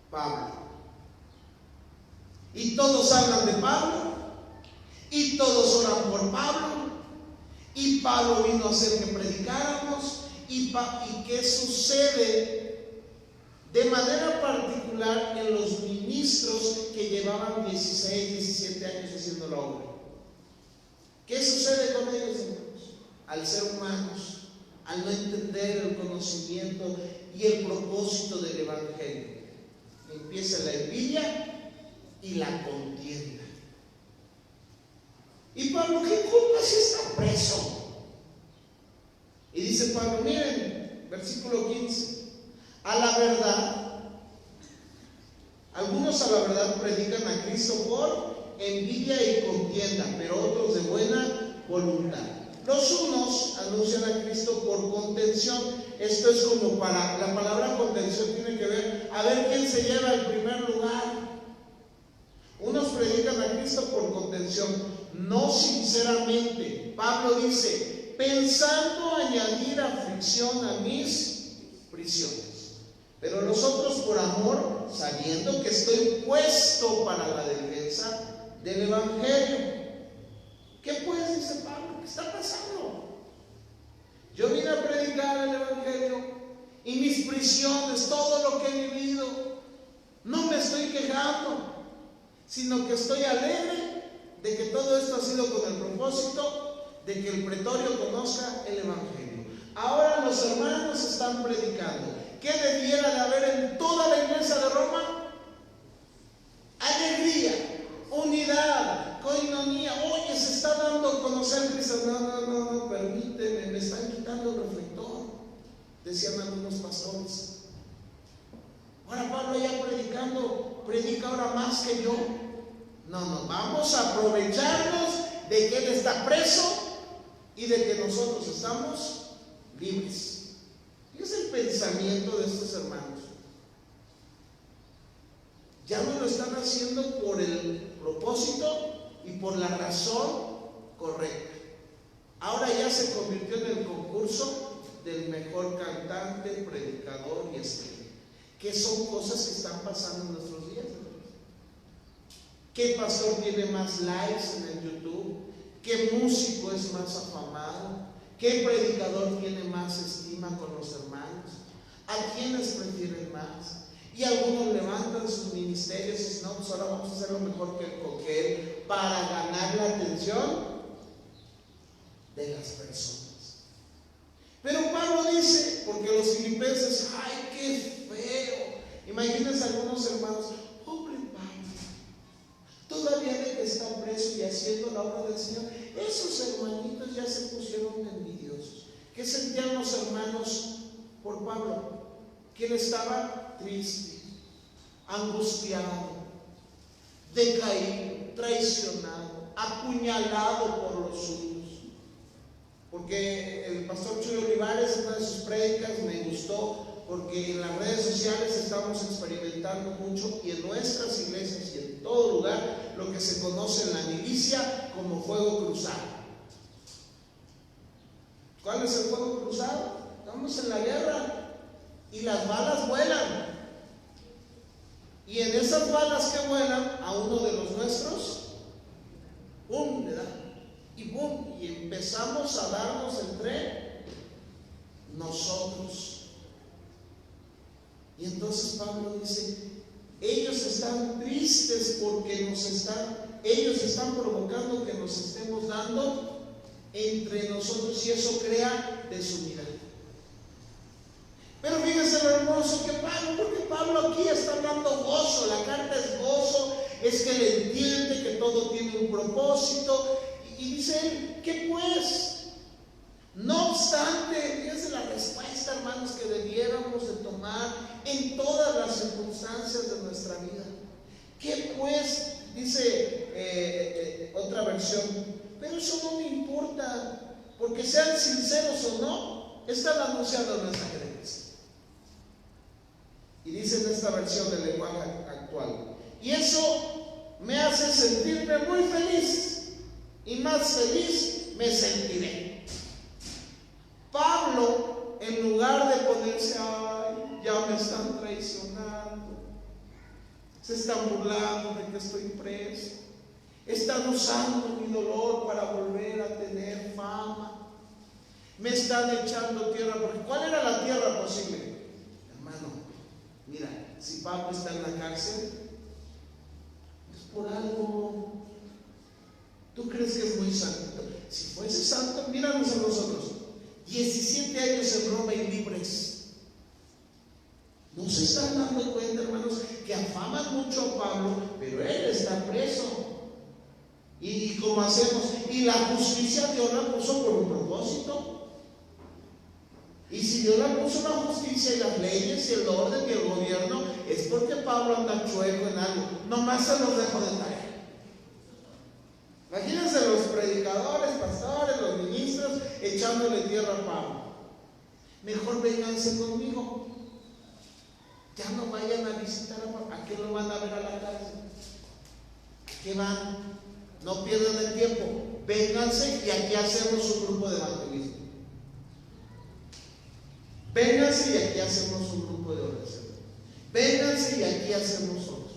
Pablo. Y todos hablan de Pablo, y todos oran por Pablo, y Pablo vino a hacer que predicáramos. ¿Y qué sucede de manera particular en los ministros que llevaban 16, 17 años haciendo la obra? ¿Qué sucede con ellos, hermanos? Al ser humanos, al no entender el conocimiento y el propósito del Evangelio, empieza la envidia y la contienda. Y Pablo, ¿qué culpa si está preso? Y dice Pablo, miren, versículo 15, a la verdad, algunos a la verdad predican a Cristo por envidia y contienda, pero otros de buena voluntad. Los unos anuncian a Cristo por contención, esto es como para, la palabra contención tiene que ver, a ver quién se lleva el primer lugar. Unos predican a Cristo por contención, no sinceramente. Pablo dice, pensando añadir aflicción a mis prisiones. Pero nosotros por amor, sabiendo que estoy puesto para la defensa del Evangelio. ¿Qué pues? Dice Pablo, ¿qué está pasando? Yo vine a predicar el Evangelio y mis prisiones, todo lo que he vivido, no me estoy quejando, sino que estoy alegre de que todo esto ha sido con el propósito de que el pretorio conozca el Evangelio. Ahora los hermanos están predicando. ¿Qué debiera de haber en toda la iglesia de Roma? Alegría, unidad, coinonía. Oye, se está dando a conocer Cristo. No, permíteme, me están quitando el reflector, decían algunos pastores. Ahora Pablo ya predicando, predica ahora más que yo. No, vamos a aprovecharnos de que él está preso y de que nosotros estamos libres. ¿Qué es el pensamiento de estos hermanos? Ya no lo están haciendo por el propósito y por la razón correcta. Ahora ya se convirtió en el concurso del mejor cantante, predicador y estrella. ¿Qué son cosas que están pasando en nuestros días? ¿Qué pastor tiene más likes en el YouTube? ¿Qué músico es más afamado? ¿Qué predicador tiene más estima con los hermanos? ¿A quiénes prefieren más? Y algunos levantan sus ministerios y dicen, no, pues ahora vamos a hacer lo mejor que el coquel para ganar la atención de las personas. Pero Pablo dice, porque los filipenses, ¡ay, qué feo! Imagínense algunos hermanos, pobre Pablo, todavía de que está preso y haciendo la obra del Señor, esos hermanitos ya se pusieron envidiosos. ¿Qué sentían los hermanos por Pablo? Que él estaba triste, angustiado, decaído, traicionado, apuñalado por los suyos. Porque el pastor Chuy Olivares, en una de sus prédicas, me gustó, porque en las redes sociales estamos experimentando mucho, y en nuestras iglesias y en todo lugar, lo que se conoce en la milicia como fuego cruzado. ¿Cuál es el fuego cruzado? Estamos en la guerra y las balas vuelan, y en esas balas que vuelan a uno de los nuestros, ¡pum!, le da, y ¡pum!, y empezamos a darnos entre nosotros. Y entonces Pablo dice, ellos están tristes porque ellos están provocando que nos estemos dando entre nosotros, y eso crea desunidad. Pero fíjense lo hermoso que Pablo, porque Pablo aquí está dando gozo, la carta es gozo, es que le entiende que todo tiene un propósito, y dice él, ¿qué pues? No obstante, fíjense la respuesta, hermanos, que debiéramos de tomar en todas las circunstancias de nuestra vida. ¿Qué pues? Dice otra versión, pero eso no me importa, porque sean sinceros o no, están anunciando el mensaje de Cristo. Y dice en esta versión del lenguaje actual, y eso me hace sentirme muy feliz, y más feliz me sentiré. Pablo, en lugar de ponerse, ay, ya me están traicionando, se están burlando de que estoy preso, están usando mi dolor para volver a tener fama, me están echando tierra, porque ¿cuál era la tierra posible? Hermano, mira, si Pablo está en la cárcel, es por algo. ¿Tú crees que es muy santo? Si fuese santo, míranos a nosotros, 17 años en Roma y libres. No se están dando cuenta, hermanos, que afaman mucho a Pablo, pero él está preso. ¿Y cómo hacemos? Y la justicia Dios la puso por un propósito. Y si Dios la puso la justicia y las leyes y el orden y el gobierno, es porque Pablo anda chueco en algo. Nomás se los dejo de tarea. Imagínense los predicadores, pastores, los ministros echándole tierra a Pablo. mejor vénganse conmigo. Ya no vayan a visitar a qué lo van a ver a la cárcel. ¿A qué van? No pierdan el tiempo. Vénganse y aquí hacemos un grupo de evangelismo. Vénganse y aquí hacemos un grupo de oración. Vénganse y aquí hacemos otro.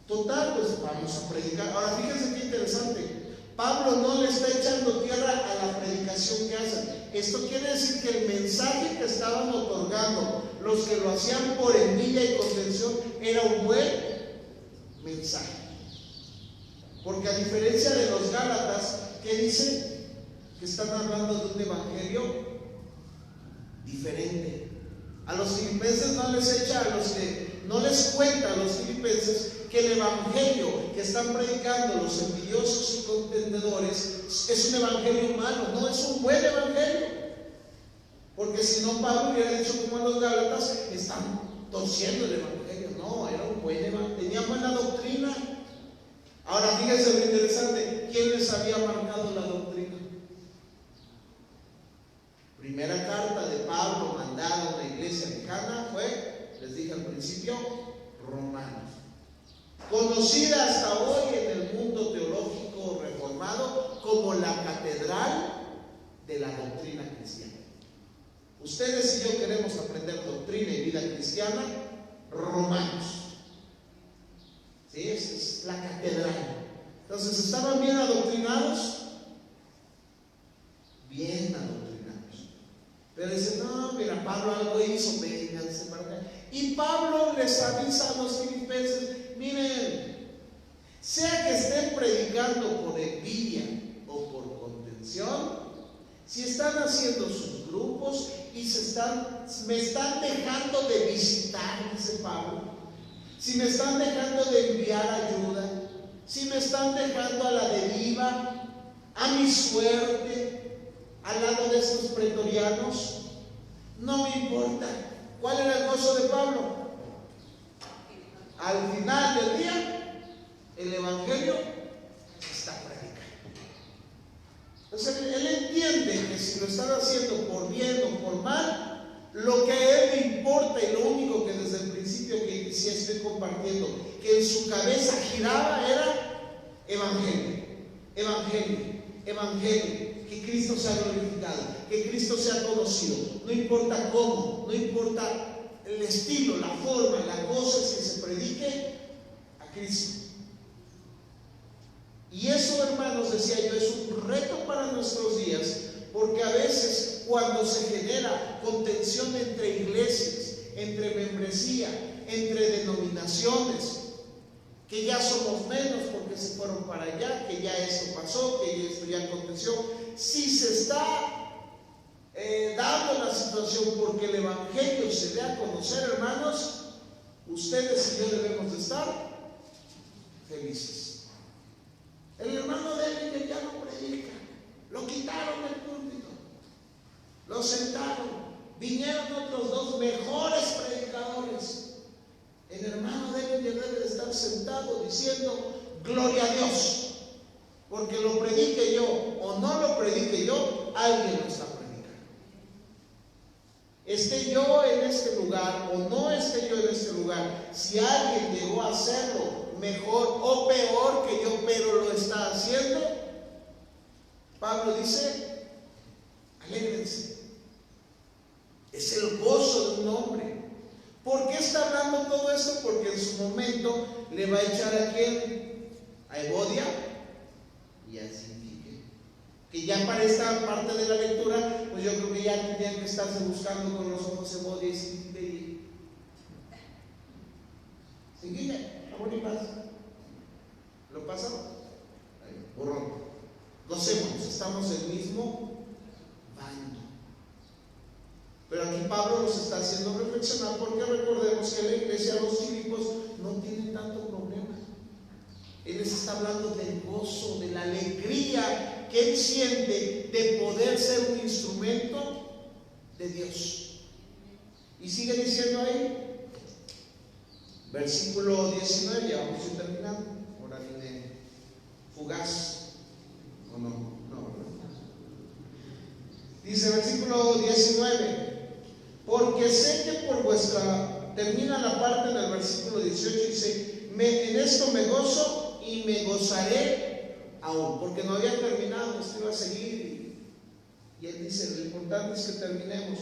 Total, pues vamos a predicar. Ahora fíjense qué interesante. Pablo no le está echando tierra a la predicación que hacen. Esto quiere decir que el mensaje que estaban otorgando los que lo hacían por envidia y contención era un buen mensaje. Porque a diferencia de los Gálatas, que dicen que están hablando de un evangelio diferente. A los filipenses no les echa, no les cuenta a los filipenses que el evangelio que están predicando los envidiosos y contendedores es un evangelio malo, no es un buen evangelio. Porque si no, Pablo hubiera dicho como a los Gálatas, están torciendo el evangelio. No, era un buen evangelio, tenía buena doctrina. Ahora fíjense lo interesante, ¿quién les había marcado la doctrina? Primera carta de Pablo mandada a una iglesia lejana fue, les dije al principio, Romanos. Conocida hasta hoy en el mundo teológico reformado como la catedral de la doctrina cristiana. Ustedes y yo queremos aprender doctrina y vida cristiana, Romanos. ¿Sí? Esa es la catedral. Entonces, ¿estaban bien adoctrinados? Bien adoctrinados. Pero dicen, no, mira, Pablo algo hizo, vénganse para acá. Y Pablo les avisa a los filipenses, miren, sea que estén predicando por envidia o por contención, si están haciendo sus grupos y me están dejando de visitar, dice Pablo, si me están dejando de enviar ayuda, si me están dejando a la deriva, a mi suerte, al lado de estos pretorianos, no me importa. ¿Cuál era el gozo de Pablo? Al final del día, el evangelio está predicado. Entonces él entiende que si lo están haciendo por bien o por mal, lo que a él le importa y lo único que desde el principio que sí estoy compartiendo, que en su cabeza giraba era evangelio, evangelio, evangelio. Que Cristo sea glorificado, que Cristo sea conocido, no importa cómo, no importa el estilo, la forma, la cosa es que se predique a Cristo. Y eso, hermanos, decía yo, es un reto para nuestros días, porque a veces cuando se genera contención entre iglesias, entre membresía, entre denominaciones, que ya somos menos porque se fueron para allá, que ya esto pasó, que esto ya aconteció. Si se está dando la situación porque el evangelio se dé a conocer, hermanos, ustedes y yo debemos de estar felices. El hermano de él que ya no predica, lo quitaron del púlpito, lo sentaron, vinieron otros dos mejores predicadores. El hermano debe de estar sentado diciendo gloria a Dios, porque lo predique yo o no lo predique yo, alguien lo está predicando. Esté yo en este lugar o no esté yo en este lugar, si alguien llegó a hacerlo mejor o peor que yo, pero lo está haciendo, Pablo dice, alégrense. Es el gozo de un hombre. ¿Por qué está hablando todo esto? Porque en su momento le va a echar a quién, a Evodia y a Sintique, que ya para esta parte de la lectura, pues yo creo que ya tendrían que estarse buscando con los ojos Evodia y Sintique. Sintique, amor y paz. ¿Lo pasó? Borrón. Gocémonos, estamos en el mismo bando. Pero aquí Pablo nos está haciendo reflexionar, porque recordemos que la iglesia, los Filipos, no tienen tanto problema. Él les está hablando del gozo, de la alegría que él siente de poder ser un instrumento de Dios. Y sigue diciendo ahí, versículo 19, ya vamos a ir terminando. Ahora viene fugaz, ¿o no? No, ¿verdad? Dice versículo versículo 19, porque sé que por vuestra, termina la parte en el versículo 18, dice, en esto me gozo y me gozaré aún, porque no había terminado, esto iba a seguir, y él dice, lo importante es que terminemos.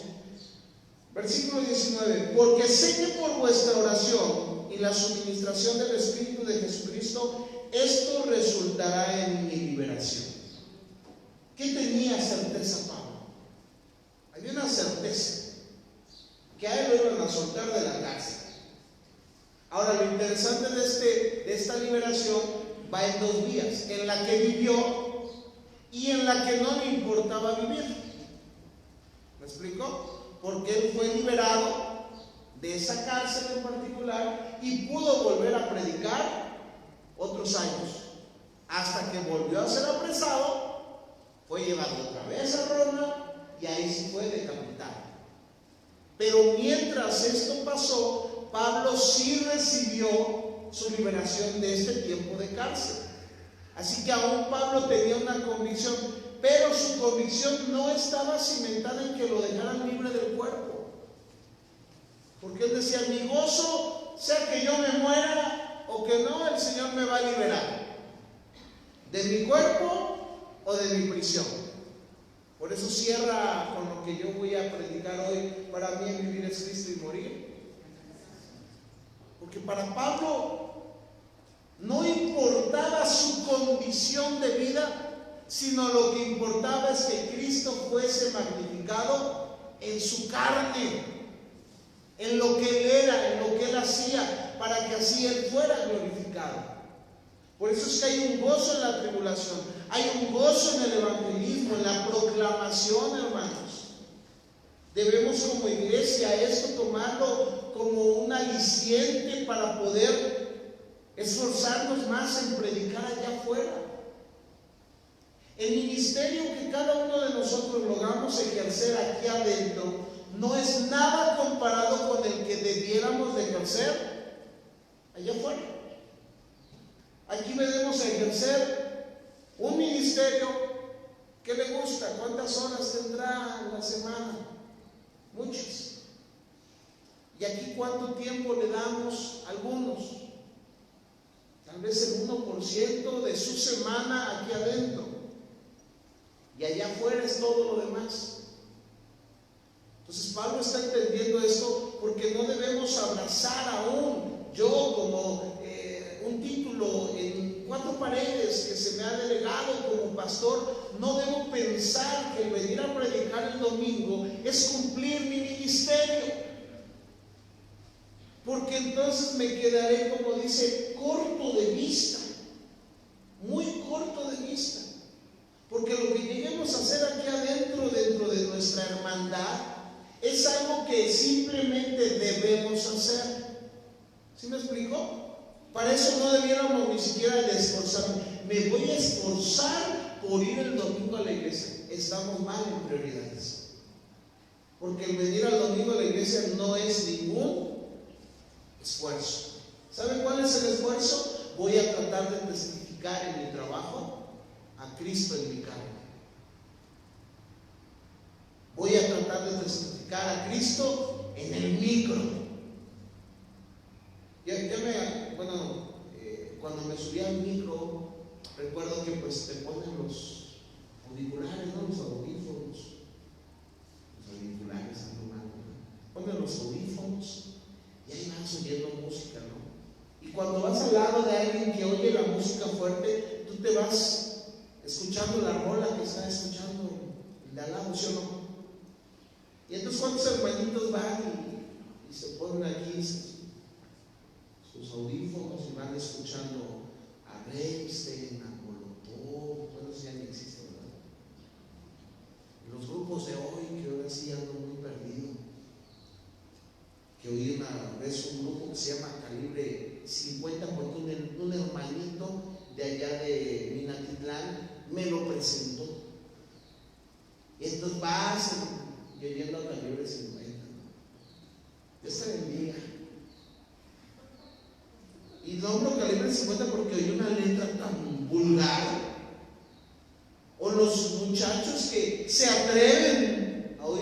Versículo 19, porque sé que por vuestra oración y la suministración del Espíritu de Jesucristo, esto resultará en mi liberación. ¿Qué tenía certeza Pablo? Había una certeza, que a él lo iban a soltar de la cárcel. Ahora, lo interesante de esta liberación va en dos vías, en la que vivió y en la que no le importaba vivir. ¿Me explico? Porque él fue liberado de esa cárcel en particular y pudo volver a predicar otros años, hasta que volvió a ser apresado, fue llevado otra vez a Roma y ahí sí fue decapitado. Pero mientras esto pasó, Pablo sí recibió su liberación de este tiempo de cárcel. Así que aún Pablo tenía una convicción, pero su convicción no estaba cimentada en que lo dejaran libre del cuerpo. Porque él decía, mi gozo, sea que yo me muera o que no, el Señor me va a liberar de mi cuerpo o de mi prisión. Por eso cierra con lo que yo voy a predicar hoy. Para mí vivir es Cristo y morir. Porque para Pablo no importaba su condición de vida, sino lo que importaba es que Cristo fuese magnificado en su carne, en lo que él era, en lo que él hacía, para que así él fuera glorificado. Por eso es que hay un gozo en la tribulación, hay un gozo en el evangelismo, en la proclamación, hermanos. Debemos como iglesia esto tomarlo como un aliciente para poder esforzarnos más en predicar allá afuera. El ministerio que cada uno de nosotros logramos ejercer aquí adentro no es nada comparado con el que debiéramos de ejercer allá afuera. Aquí venimos a ejercer un ministerio que le gusta. ¿Cuántas horas tendrá en la semana? Muchas. ¿Y aquí cuánto tiempo le damos a algunos? Tal vez el 1% de su semana aquí adentro. Y allá afuera es todo lo demás. Entonces Pablo está entendiendo esto, porque no debemos abrazar aún, yo como un título en 4 paredes que se me ha delegado como pastor, no debo pensar que el venir a predicar el domingo es cumplir mi ministerio, porque entonces me quedaré, como dice, corto de vista, muy corto de vista. Porque lo que lleguemos a hacer aquí adentro, dentro de nuestra hermandad, es algo que simplemente debemos hacer. ¿Sí me explico? Para eso no debiéramos ni siquiera de esforzarnos. Me voy a esforzar por ir el domingo a la iglesia. Estamos mal en prioridades. Porque el venir al domingo a la iglesia no es ningún esfuerzo. ¿Saben cuál es el esfuerzo? Voy a tratar de testificar en mi trabajo a Cristo en mi carne. Voy a tratar de testificar a Cristo en el micro. Cuando me subí al micro, recuerdo que pues te ponen los auriculares, ¿no? Los audífonos. Los auriculares, ponen los audífonos y ahí vas oyendo música, ¿no? Y cuando vas al lado de alguien que oye la música fuerte, tú te vas escuchando la rola que está escuchando el de al lado, ¿sí o no? Y entonces cuántos hermanitos van y se ponen aquí sus audífonos y van escuchando a Rammstein, a Molotov, bueno, eso ya no existe, ¿verdad? Los grupos de hoy, que ahora sí ando muy perdido, que oí una vez un grupo que se llama Calibre 50, porque un hermanito de allá de Minatitlán me lo presentó. Y entonces vas y oyendo a Calibre 50. Dios te bendiga. Y nombro Calibre 50 porque oí una letra tan vulgar. O los muchachos que se atreven a oír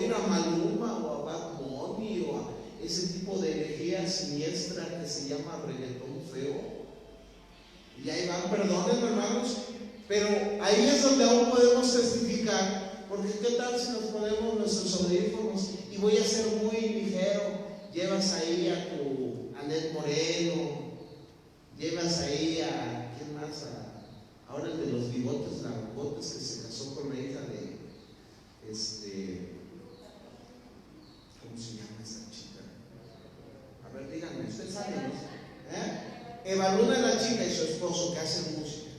llama reggaetón feo. Y ahí van, perdónenme hermanos, pero ahí es donde aún podemos testificar, porque qué tal si nos ponemos nuestros audífonos y voy a ser muy ligero, llevas ahí a tu Anet Moreno, llevas ahí a, ¿quién más? Ahora el de los bigotes, Largotes, que se casó con la hija de, ¿cómo se llama esa chica? A ver, díganme, ¿usted sabe, no? Eva Luna es la chica y su esposo que hacen música.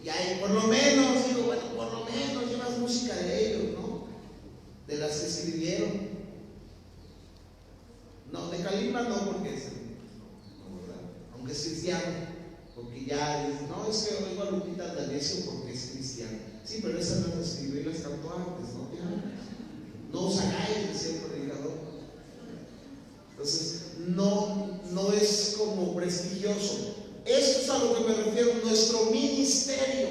Y ahí, por lo menos, digo, bueno, por lo menos llevas música de ellos, ¿no? De las que escribieron. No, de Kalimba no, porque es, no, ¿verdad? Aunque es cristiano, porque ya, no, es que oigo a Lupita D'Alessio porque es cristiano. Sí, pero esa no las escribió y las cantó antes, ¿no? No os hagáis, decía el predicador. Entonces, no es como prestigioso. Esto es a lo que me refiero. Nuestro ministerio,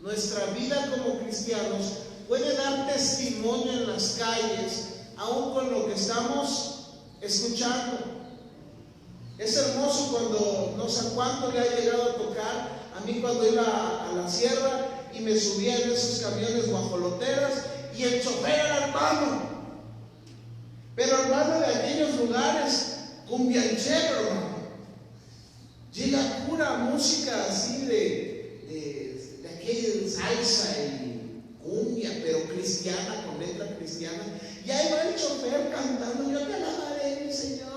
nuestra vida como cristianos puede dar testimonio en las calles, aún con lo que estamos escuchando. Es hermoso cuando, no sé cuánto le ha llegado a tocar a mí cuando iba a la sierra y me subía en esos camiones guajoloteras y el chofer era hermano. Pero hermano de aquellos lugares, cumbianchero, hermano. Llega pura música así de aquella salsa y cumbia, pero cristiana, con letra cristiana. Y ahí va el chofer cantando, yo te alabaré, mi Señor.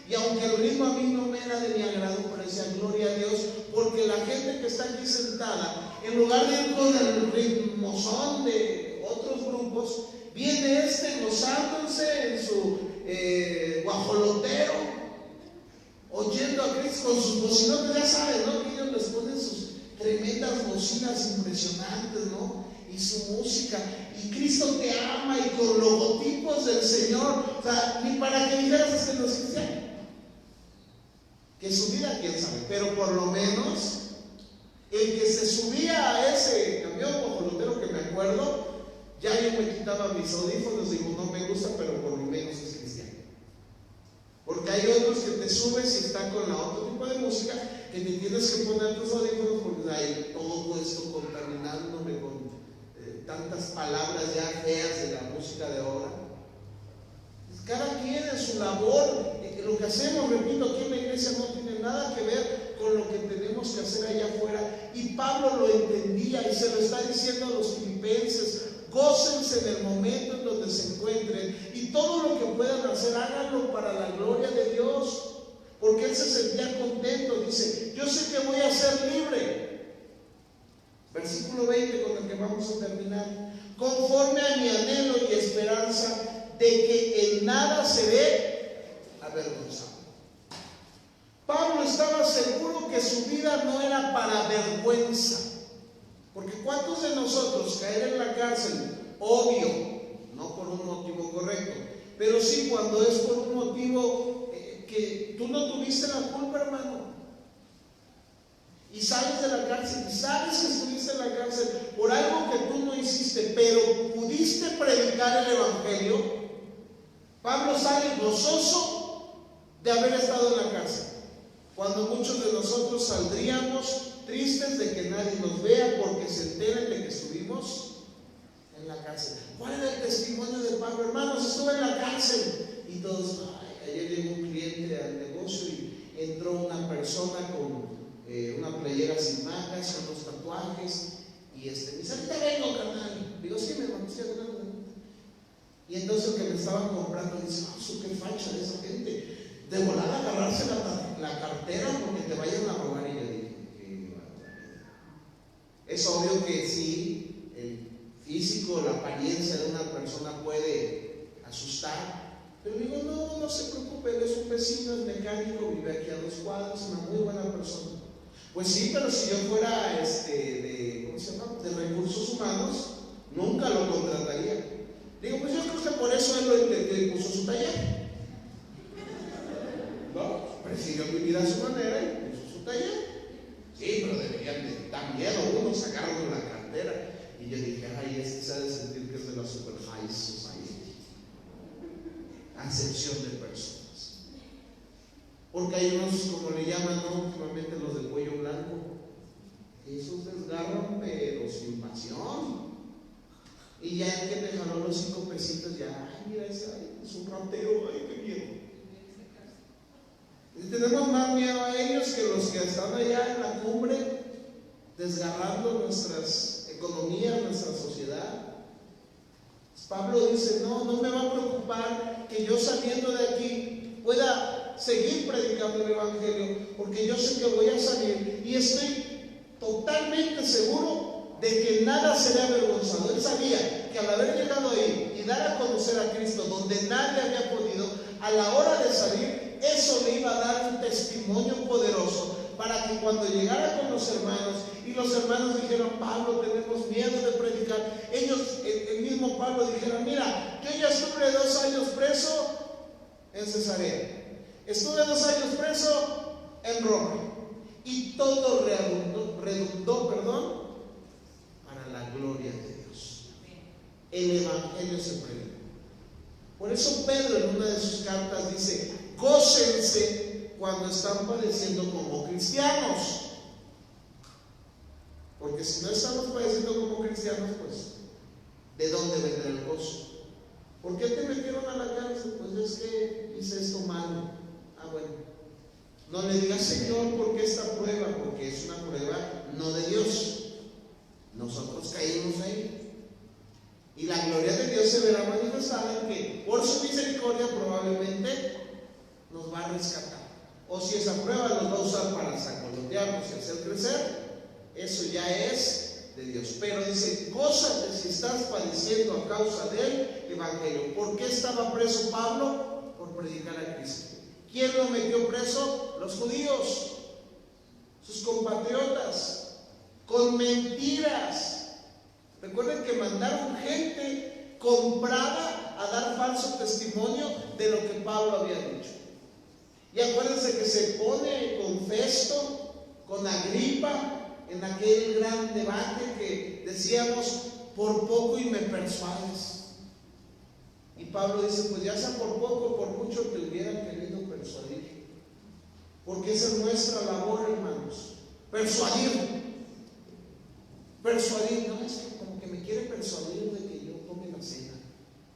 Y aunque el ritmo a mí no me era de mi agrado, pero decía gloria a Dios, porque la gente que está aquí sentada, en lugar de ir con el ritmozón de otros grupos, viene gozándose en su guajolotero, oyendo a Cristo con sus bocinas, ya saben, ¿no? Que ellos les ponen sus tremendas bocinas impresionantes, ¿no? Y su música, y Cristo te ama, y con logotipos del Señor, o sea, ni para que dijeras es que no es cristiano. Que su vida, quién sabe, pero por lo menos el que se subía a ese camión guajolotero que me acuerdo, ya yo me quitaba mis audífonos, digo, no me gusta, pero por lo menos es cristiano. Porque hay otros que te subes y están con la otro tipo de música que te tienes que poner tus audífonos porque hay todo esto contaminándome con tantas palabras ya feas de la música de ahora. Cada quien en su labor, lo que hacemos, repito, aquí en la iglesia no tiene nada que ver con lo que tenemos que hacer allá afuera. Y Pablo lo entendía y se lo está diciendo a los filipenses: gócense en el momento en donde se encuentren y todo lo que puedan hacer, háganlo para la gloria de Dios. Porque él se sentía contento, dice, yo sé que voy a ser libre. Versículo 20 con el que vamos a terminar. Conforme a mi anhelo y esperanza de que en nada seré avergonzado. Pablo estaba seguro que su vida no era para vergüenza. Porque ¿cuántos de nosotros caer en la cárcel? Obvio, no por un motivo correcto, pero sí cuando es por un motivo que tú no tuviste la culpa, hermano. Y sales de la cárcel y sabes que estuviste en la cárcel por algo que tú no hiciste, pero pudiste predicar el evangelio. Pablo sale gozoso de haber estado en la cárcel, cuando muchos de nosotros saldríamos tristes de que nadie nos vea porque se enteren de que estuvimos en la cárcel. ¿Cuál era el testimonio de Pablo? Hermanos, estuve en la cárcel. Y todos, ayer llegó un cliente al negocio y entró una persona con una playera sin mangas, con los tatuajes, y me dice, ahorita vengo, carnal. Digo, sí, me hermano, sí, adelante. Y entonces el que me estaban comprando dice, qué facha de esa gente, de volada agarrarse la cartera porque te vayan a robar. Y yo dije, es obvio que sí, el físico, la apariencia de una persona puede asustar, pero digo, no se preocupe, él es un vecino, es mecánico, vive aquí a 2 cuadras, una muy buena persona. Pues sí, pero si yo fuera ¿cómo se llama? De recursos humanos, nunca lo contrataría. Digo, pues yo creo que por eso él lo entendió y puso su taller. ¿No? Prefirió vivir a su manera y puso su taller. Sí, pero deberían de dar miedo uno sacarlo de la cartera. Y yo dije, se ha de sentir que es de la super high society. Acepción de personas. Porque desgarran, pero sin pasión. Y ya el que te jaló los 5 pesitos, ya, ay, mira ese, ay, es un ratero, ay, qué miedo. Y tenemos más miedo a ellos que los que están allá en la cumbre, desgarrando nuestras economías, nuestra sociedad. Pablo dice, no me va a preocupar que yo saliendo de aquí pueda seguir predicando el evangelio, porque yo sé que voy a salir y estoy totalmente seguro de que nada será avergonzado. Él sabía que al haber llegado ahí y dar a conocer a Cristo donde nadie había podido, a la hora de salir, eso le iba a dar un testimonio poderoso para que cuando llegara con los hermanos y los hermanos dijeran, Pablo, tenemos miedo de predicar, ellos, el mismo Pablo dijera, mira, yo ya estuve 2 años preso en Cesarea, estuve 2 años preso en Roma, y todo redundó, para la gloria de Dios. El evangelio se predicó. Por eso Pedro en una de sus cartas dice, gócense cuando están padeciendo como cristianos. Porque si no estamos padeciendo como cristianos, pues, ¿de dónde vendrá el gozo? ¿Por qué te metieron a la cárcel? Pues es que hice esto malo. Ah, bueno. No le digas, Señor, ¿por qué esta prueba? Porque es una prueba no de Dios. Nosotros caímos ahí. Y la gloria de Dios se verá manifestada en que por su misericordia probablemente nos va a rescatar. O si esa prueba nos va a usar para sacolotearnos y hacer crecer, eso ya es de Dios. Pero dice, gózate si estás padeciendo a causa del evangelio. ¿Por qué estaba preso Pablo? Por predicar a Cristo. ¿Quién lo metió preso? Los judíos, sus compatriotas, con mentiras. Recuerden que mandaron gente comprada a dar falso testimonio de lo que Pablo había dicho. Y acuérdense que se pone con Festo, con Agripa, en aquel gran debate que decíamos, por poco y me persuades. Y Pablo dice, pues ya sea por poco o por mucho que hubieran querido persuadir. Porque esa es nuestra labor, hermanos. Persuadir. Persuadir, no es que como que me quiere persuadir de que yo tome la cena.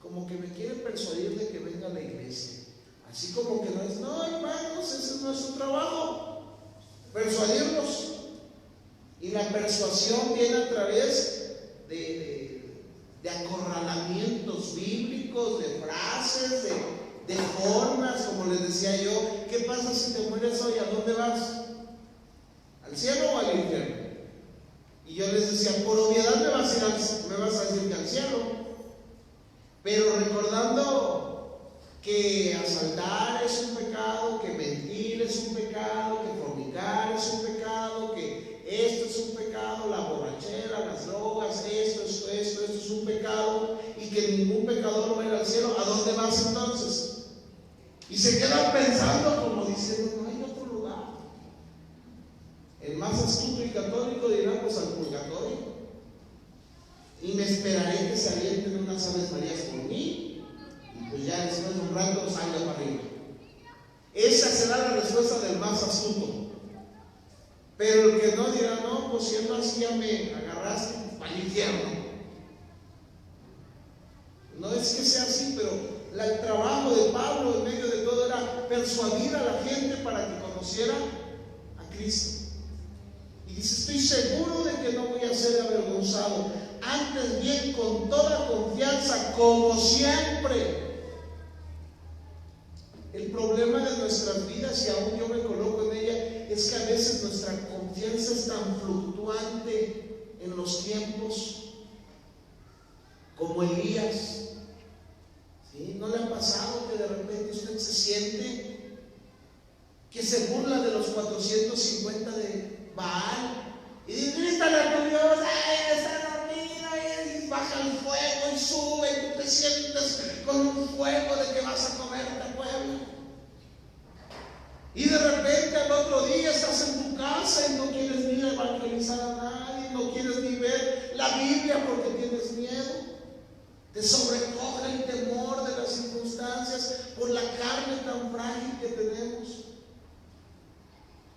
Como que me quiere persuadir de que venga a la iglesia. Así como que no es, no, hermanos, ese es nuestro trabajo. Persuadirlos. Y la persuasión viene a través de acorralamientos bíblicos, de frases, de formas, como les decía yo. ¿Qué pasa si te mueres hoy? ¿A dónde vas? ¿Al cielo o al infierno? Y yo les decía, por obviedad me vas a decir que al cielo. Pero recordando que asaltar es un pecado, que mentir es un pecado, que fornicar es un pecado, que esto es un pecado, la borrachera, las drogas, esto es un pecado, y que ningún pecador va a ir al cielo, ¿a dónde vas entonces? Y se quedan pensando como diciendo, no hay otro lugar. El más astuto y católico dirá, pues al purgatorio, y me esperaré que se avienten unas Aves Marías por mí, y pues ya después de un rato salga para arriba. Esa será la respuesta del más astuto. Pero el que no dirá, no, pues siendo así ya me agarraste para el infierno. No es que sea así, pero el trabajo de Pablo en medio de todo era persuadir a la gente para que conociera a Cristo. Y dice, estoy seguro de que no voy a ser avergonzado. Antes bien, con toda confianza, como siempre. El problema de nuestras vidas, y aún yo me coloco en ella, es que a veces nuestra confianza es tan fluctuante en los tiempos como Elías. ¿Sí? ¿No le ha pasado que de repente usted se siente que se burla de los 450 de Baal? Y dice, grítale a tu Dios, ¡ay, está dormido! Y baja el fuego y sube, y tú te sientes con un fuego de que vas a comerte a pueblo. Y de repente al otro día estás en tu casa y no quieres ni evangelizar a nadie, no quieres ni ver la Biblia porque tienes miedo. Te sobrecoge el temor de las circunstancias por la carne tan frágil que tenemos.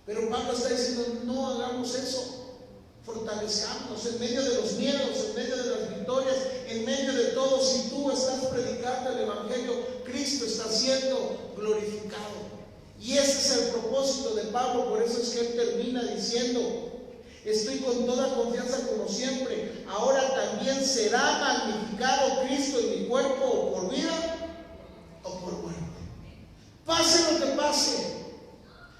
Pero Pablo está diciendo, no hagamos eso. Fortalezcámonos en medio de los miedos, en medio de las victorias, en medio de todo. Si tú estás predicando el Evangelio, Cristo está siendo glorificado. Y ese es el propósito de Pablo. Por eso es que él termina diciendo: estoy con toda confianza como siempre. Ahora también será magnificado Cristo en mi cuerpo, o por vida o por muerte. Pase lo que pase,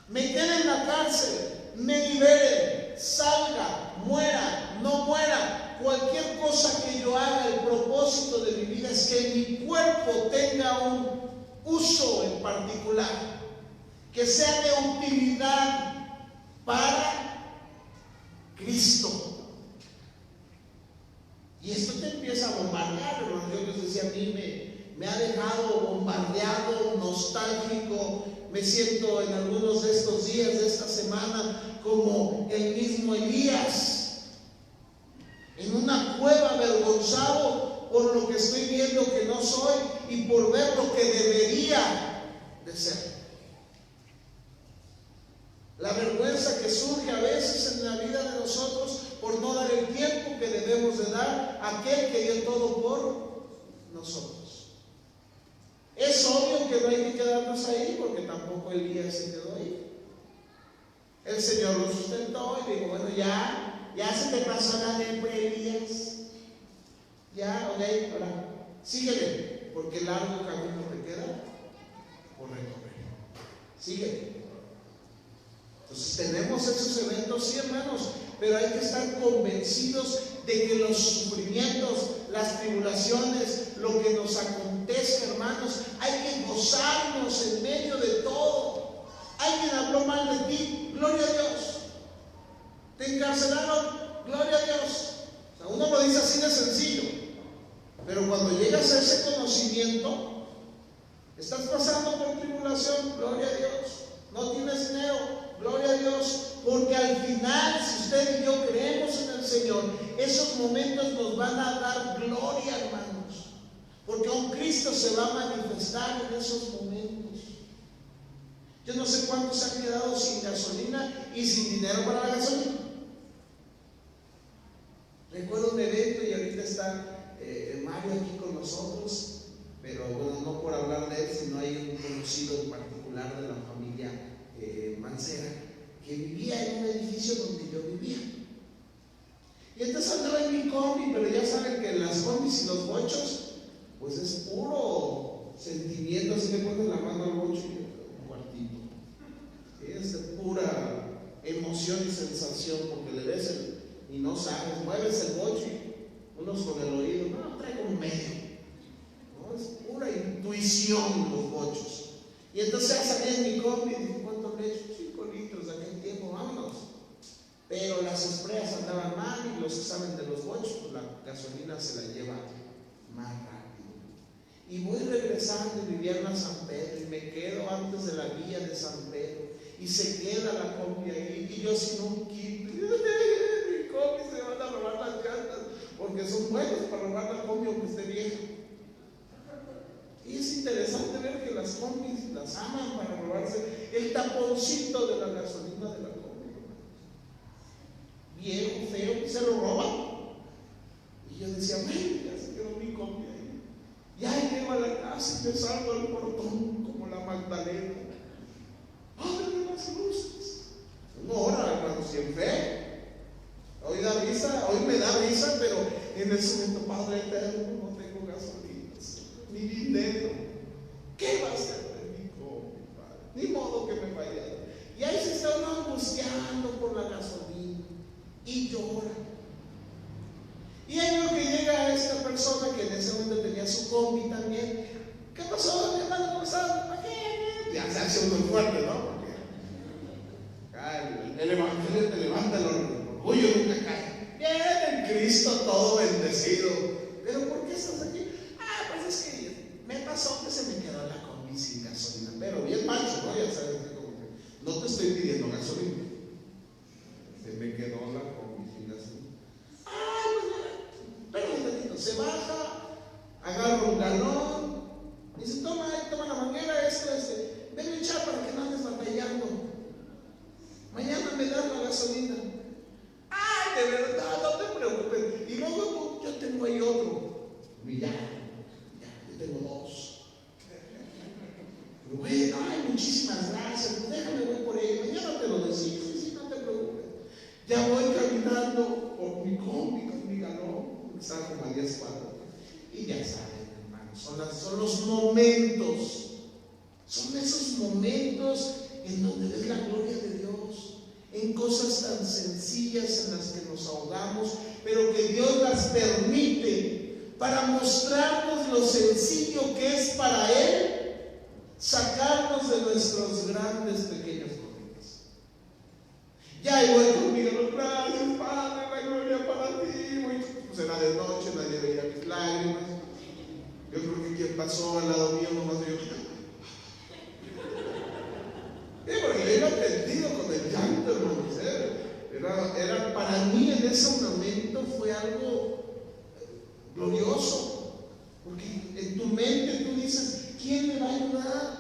me quede en la cárcel, me libere, salga, muera, no muera, cualquier cosa que yo haga, el propósito de mi vida es que mi cuerpo tenga un uso en particular, que sea de utilidad para Cristo. Y esto te empieza a bombardear, hermano. Yo les decía, a mí me ha dejado bombardeado, nostálgico. Me siento en algunos de estos días, de esta semana, como el mismo Elías, en una cueva, avergonzado por lo que estoy viendo que no soy y por ver lo que debería de ser. La vergüenza que surge a veces en la vida de nosotros por no dar el tiempo que debemos de dar a aquel que dio todo por nosotros. Es obvio que no hay que quedarnos ahí, porque tampoco Elías se quedó ahí. El Señor lo sustentó y dijo: bueno, ya se te pasó la lepra, Elías. Ya, ok, ahora síguele, porque largo camino te queda por recorrer. Síguele. Entonces tenemos esos eventos, sí, hermanos, pero hay que estar convencidos de que los sufrimientos, las tribulaciones, lo que nos acontezca, hermanos, hay que gozarnos en medio de todo. Alguien habló mal de ti, gloria a Dios. Te encarcelaron, gloria a Dios. O sea, uno lo dice así de sencillo, pero cuando llegas a ese conocimiento, estás pasando por tribulación, gloria a Dios. No tienes dinero, gloria a Dios, porque al final, si usted y yo creemos en el Señor, esos momentos nos van a dar gloria, hermanos, porque un Cristo se va a manifestar en esos momentos. Yo no sé cuántos se han quedado sin gasolina y sin dinero para la gasolina. Recuerdo un evento, y ahorita está Mario aquí con nosotros, pero bueno, no por hablar de él, sino hay un conocido en particular de la familia Mancera, que vivía en un edificio donde yo vivía. Y entonces andaba en mi combi, pero ya saben que las combis y los bochos, pues es puro sentimiento. Así le pones la mano al bocho y un cuartito. Es de pura emoción y sensación, porque le ves y no sabes, mueves el bocho y unos con el oído, no, traigo un medio. No, es pura intuición los bochos. Y entonces ya salí en mi combi y dije: ¿cuánto le echo? 5 litros de aquel tiempo, vámonos. Pero las espreas andaban mal, y los exámenes de los bochos, pues la gasolina se la lleva más rápido. Y voy regresando y vivía en San Pedro, y me quedo antes de la vía de San Pedro, y se queda la combi ahí, y yo sin un kit. Mi combi se van a robar las llantas, porque son buenos para robar la combi aunque esté vieja. Y es interesante ver que las combis las aman para robarse el taponcito de la gasolina de la combi. Viejo, feo, se lo roban. Y yo decía: ya se quedó mi combi ahí. Ya llego a la casa y me salgo al portón como la Magdalena. ¡Padre de las luces! 1 hora, hermanos, y en fe. Hoy da risa, hoy me da risa, pero en ese momento: Padre eterno, no tengo gasolina ni dinero. ¿Qué va a hacer de mi combi, Padre? Ni modo que me vaya. Y ahí se está uno angustiando por la gasolina y llora. Y hay uno que llega a esta persona que en ese momento tenía su combi también. ¿Qué pasó, mi hermano? ¿Cómo estás? Ya se hace uno fuerte, ¿no? Porque el Evangelio te levanta el orgullo, nunca cae. Bien, en Cristo todo bendecido. ¿Pero por qué estás aquí? Pues es que me pasó que se me quedó la combi sin gasolina, pero bien macho, ¿no? Ya sabes, como que no te estoy pidiendo gasolina, se me quedó la combi sin gasolina. Pero un ratito, se baja, agarra un galón, dice: toma la manguera, ven a echar para que no andes batallando, mañana me das la gasolina. De Dios las permite para mostrarnos lo sencillo que es para Él sacarnos de nuestros grandes pequeños problemas. Ya igual conmigo, gracias Padre, la gloria para ti. Pues era de noche, nadie veía mis lágrimas. Yo creo que quien pasó al lado mío nomás yo. Porque yo iba atendido con el llanto, hermano. Era para mí en ese momento fue algo glorioso. Porque en tu mente tú dices, ¿quién me va a ayudar?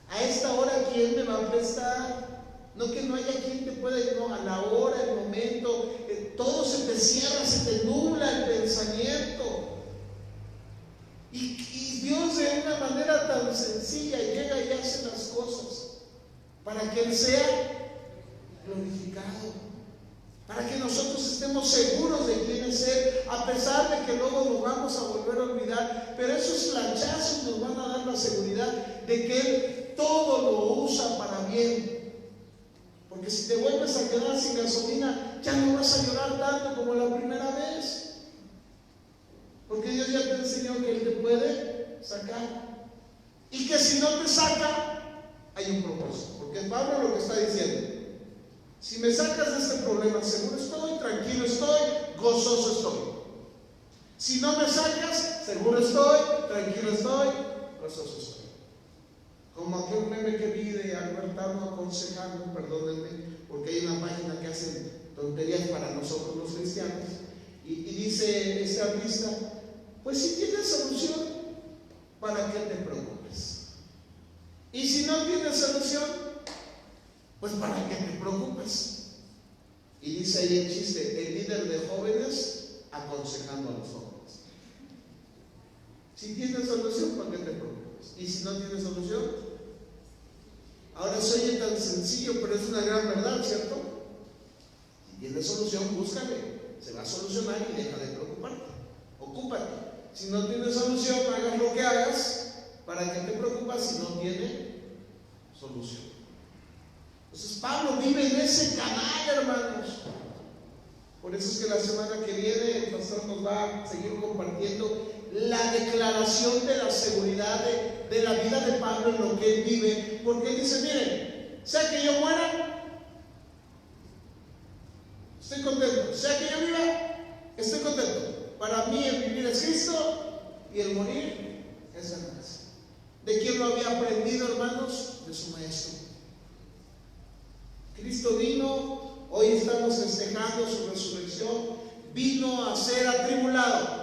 A esta hora, ¿quién me va a prestar? No que no haya quien te pueda ayudar, no, a la hora, el momento, todo se te cierra, se te nubla el pensamiento. Y Dios de una manera tan sencilla llega y hace las cosas para que Él sea glorificado, para que nosotros estemos seguros de quién es Él, a pesar de que luego nos vamos a volver a olvidar, pero esos flachazos nos van a dar la seguridad de que Él todo lo usa para bien. Porque si te vuelves a quedar sin gasolina, ya no vas a llorar tanto como la primera vez. Porque Dios ya te enseñó que Él te puede sacar. Y que si no te saca, hay un propósito. Porque Pablo lo que está diciendo, si me sacas de este problema, seguro estoy, tranquilo estoy, gozoso estoy. Si no me sacas, seguro estoy, tranquilo estoy, gozoso estoy. Como aquel meme que vi de Albertano aconsejando, perdónenme, porque hay una página que hace tonterías para nosotros los cristianos, y dice ese artista, pues si tienes solución, ¿para qué te preocupes? Y si no tienes solución, pues ¿para qué te preocupes? Y dice ahí el chiste, el líder de jóvenes aconsejando a los jóvenes. Si tienes solución, ¿para qué te preocupes? Y si no tienes solución, ahora se oye tan sencillo, pero es una gran verdad, ¿cierto? Si tienes solución, búscale, se va a solucionar y deja de preocuparte, ocúpate. Si no tienes solución, hagas lo que hagas, ¿para qué te preocupas si no tiene solución? Entonces Pablo vive en ese canal, hermanos. Por eso es que la semana que viene el pastor nos va a seguir compartiendo la declaración de la seguridad de la vida de Pablo en lo que él vive, porque él dice, miren, sea que yo muera, estoy contento, sea que yo viva, estoy contento. Para mí el vivir es Cristo y el morir es ganancia. ¿De quién lo había aprendido, hermanos? De su maestro. Cristo vino, hoy estamos festejando su resurrección, vino a ser atribulado.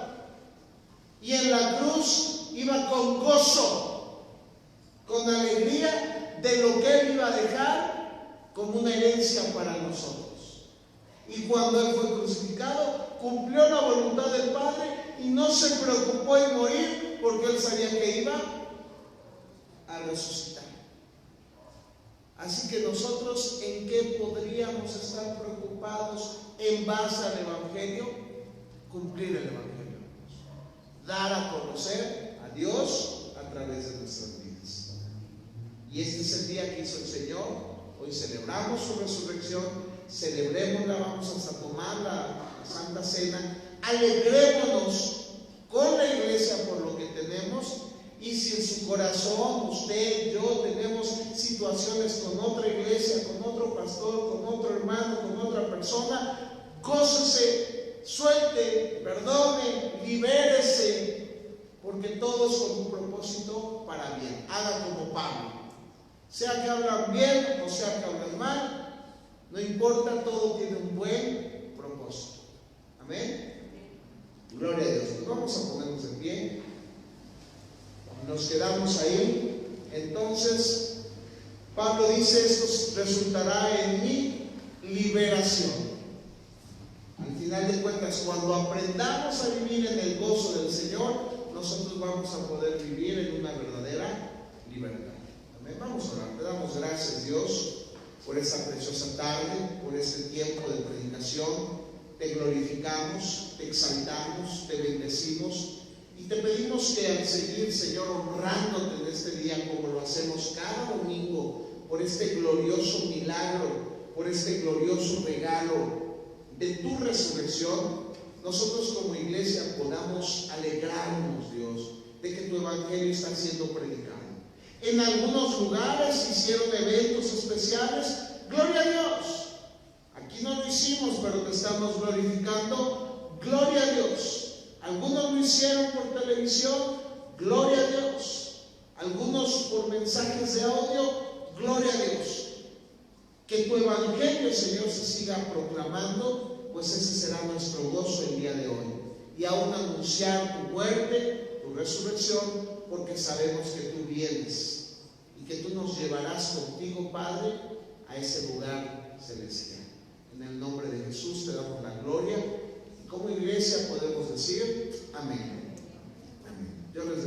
Y en la cruz iba con gozo, con alegría de lo que Él iba a dejar como una herencia para nosotros. Y cuando Él fue crucificado, cumplió la voluntad del Padre y no se preocupó en morir porque Él sabía que iba a resucitar. Así que nosotros, ¿en qué podríamos estar preocupados en base al Evangelio? Cumplir el Evangelio. Dar a conocer a Dios a través de nuestras vidas. Y este es el día que hizo el Señor. Hoy celebramos su resurrección, celebrémosla, vamos hasta tomar la Santa Cena, alegrémonos con la iglesia por lo que tenemos. Y si en su corazón usted, yo tenemos situaciones con otra iglesia, con otro pastor, con otro hermano, con otra persona, gócese, suelte, perdone, libérese, porque todo es con un propósito para bien. Haga como Pablo, sea que hablan bien o sea que hablan mal, no importa, todo tiene un buen propósito. Amén. Gloria a Dios. Pues vamos a ponernos en pie. Nos quedamos ahí. Entonces Pablo dice, esto resultará en mi liberación. Al final de cuentas, cuando aprendamos a vivir en el gozo del Señor, nosotros vamos a poder vivir en una verdadera libertad. Amén. Vamos a orar. Te damos gracias, Dios, por esta preciosa tarde, por este tiempo de predicación. Te glorificamos, te exaltamos, te bendecimos. Y te pedimos que al seguir, Señor, honrándote en este día como lo hacemos cada domingo, por este glorioso milagro, por este glorioso regalo de tu resurrección, nosotros como iglesia podamos alegrarnos, Dios, de que tu evangelio está siendo predicado. En algunos lugares hicieron eventos especiales, gloria a Dios. Aquí no lo hicimos, pero te estamos glorificando, gloria a Dios. Algunos lo hicieron por televisión, gloria a Dios. Algunos por mensajes de audio, gloria a Dios. Que tu evangelio, Señor, se siga proclamando, pues ese será nuestro gozo el día de hoy. Y aún anunciar tu muerte, tu resurrección, porque sabemos que tú vienes y que tú nos llevarás contigo, Padre, a ese lugar celestial. En el nombre de Jesús te damos la gloria y como iglesia podemos decir amén. Amén. Dios les bendiga.